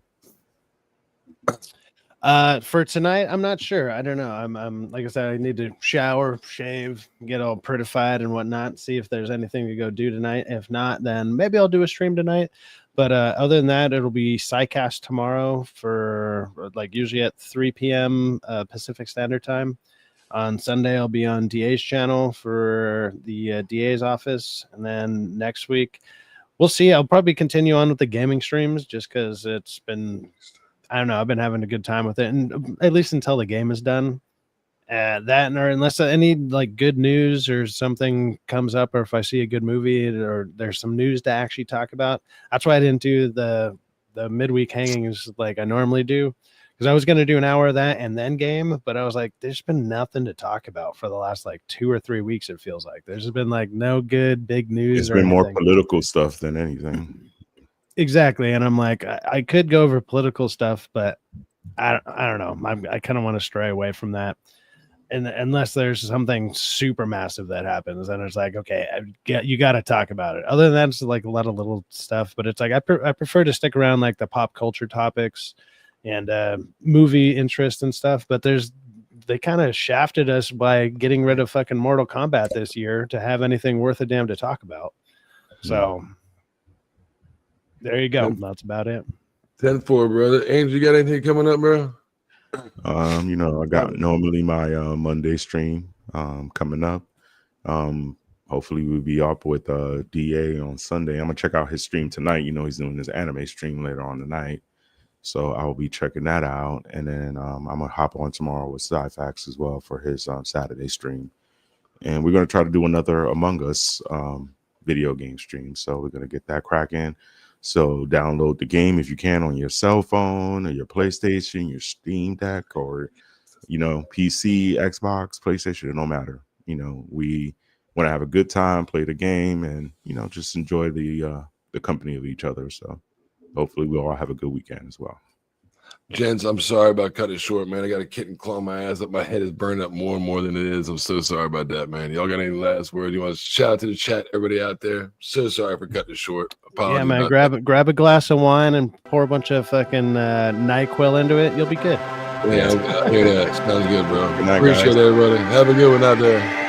For tonight, I'm not sure. I don't know. I'm like I said, I need to shower, shave, get all prettified and whatnot. See if there's anything to go do tonight. If not, then maybe I'll do a stream tonight. But other than that, it'll be SciCast tomorrow for like usually at 3 p.m. Pacific Standard Time. On Sunday, I'll be on DA's channel for the DA's office. And then next week, we'll see. I'll probably continue on with the gaming streams just because it's been, I don't know, I've been having a good time with it. And at least until the game is done. Or unless any like good news or something comes up, or if I see a good movie or there's some news to actually talk about. That's why I didn't do the midweek hangings like I normally do, because I was going to do an hour of that and then game, but I was like, there's been nothing to talk about for the last like 2 or 3 weeks. It feels like there's been like no good big news. It's been more political stuff than anything. Exactly. And I'm like, I could go over political stuff, but I don't know. I kind of want to stray away from that. And unless there's something super massive that happens, then it's like, okay, you got to talk about it. Other than that, it's like a lot of little stuff, but it's like, I prefer to stick around like the pop culture topics and movie interest and stuff. But they kind of shafted us by getting rid of fucking Mortal Kombat this year to have anything worth a damn to talk about. So there you go. That's about it. 10-4, brother. Angel, you got anything coming up, bro? I got normally my Monday stream coming up. Hopefully we'll be up with DA on Sunday. I'm gonna check out his stream tonight. He's doing his anime stream later on tonight, so I'll be checking that out. And then I'm gonna hop on tomorrow with Sci-Fax as well for his Saturday stream. And we're gonna try to do another Among Us video game stream. So we're gonna get that cracking. So download the game if you can on your cell phone or your PlayStation, your Steam Deck, or PC, Xbox, PlayStation. It don't matter. We want to have a good time, play the game, and just enjoy the company of each other. So hopefully we all have a good weekend as well. Gents, I'm sorry about cutting it short, man. I got a kitten clawing my ass up. My head is burning up more and more than it is. I'm so sorry about that, man. Y'all got any last words? You want to shout out to the chat, everybody out there? So sorry for cutting it short. Apologies. Yeah, man. Grab a glass of wine and pour a bunch of fucking NyQuil into it. You'll be good. Yeah, I hear that. Sounds good, bro. Good night, Appreciate guys. everybody. Have a good one out there.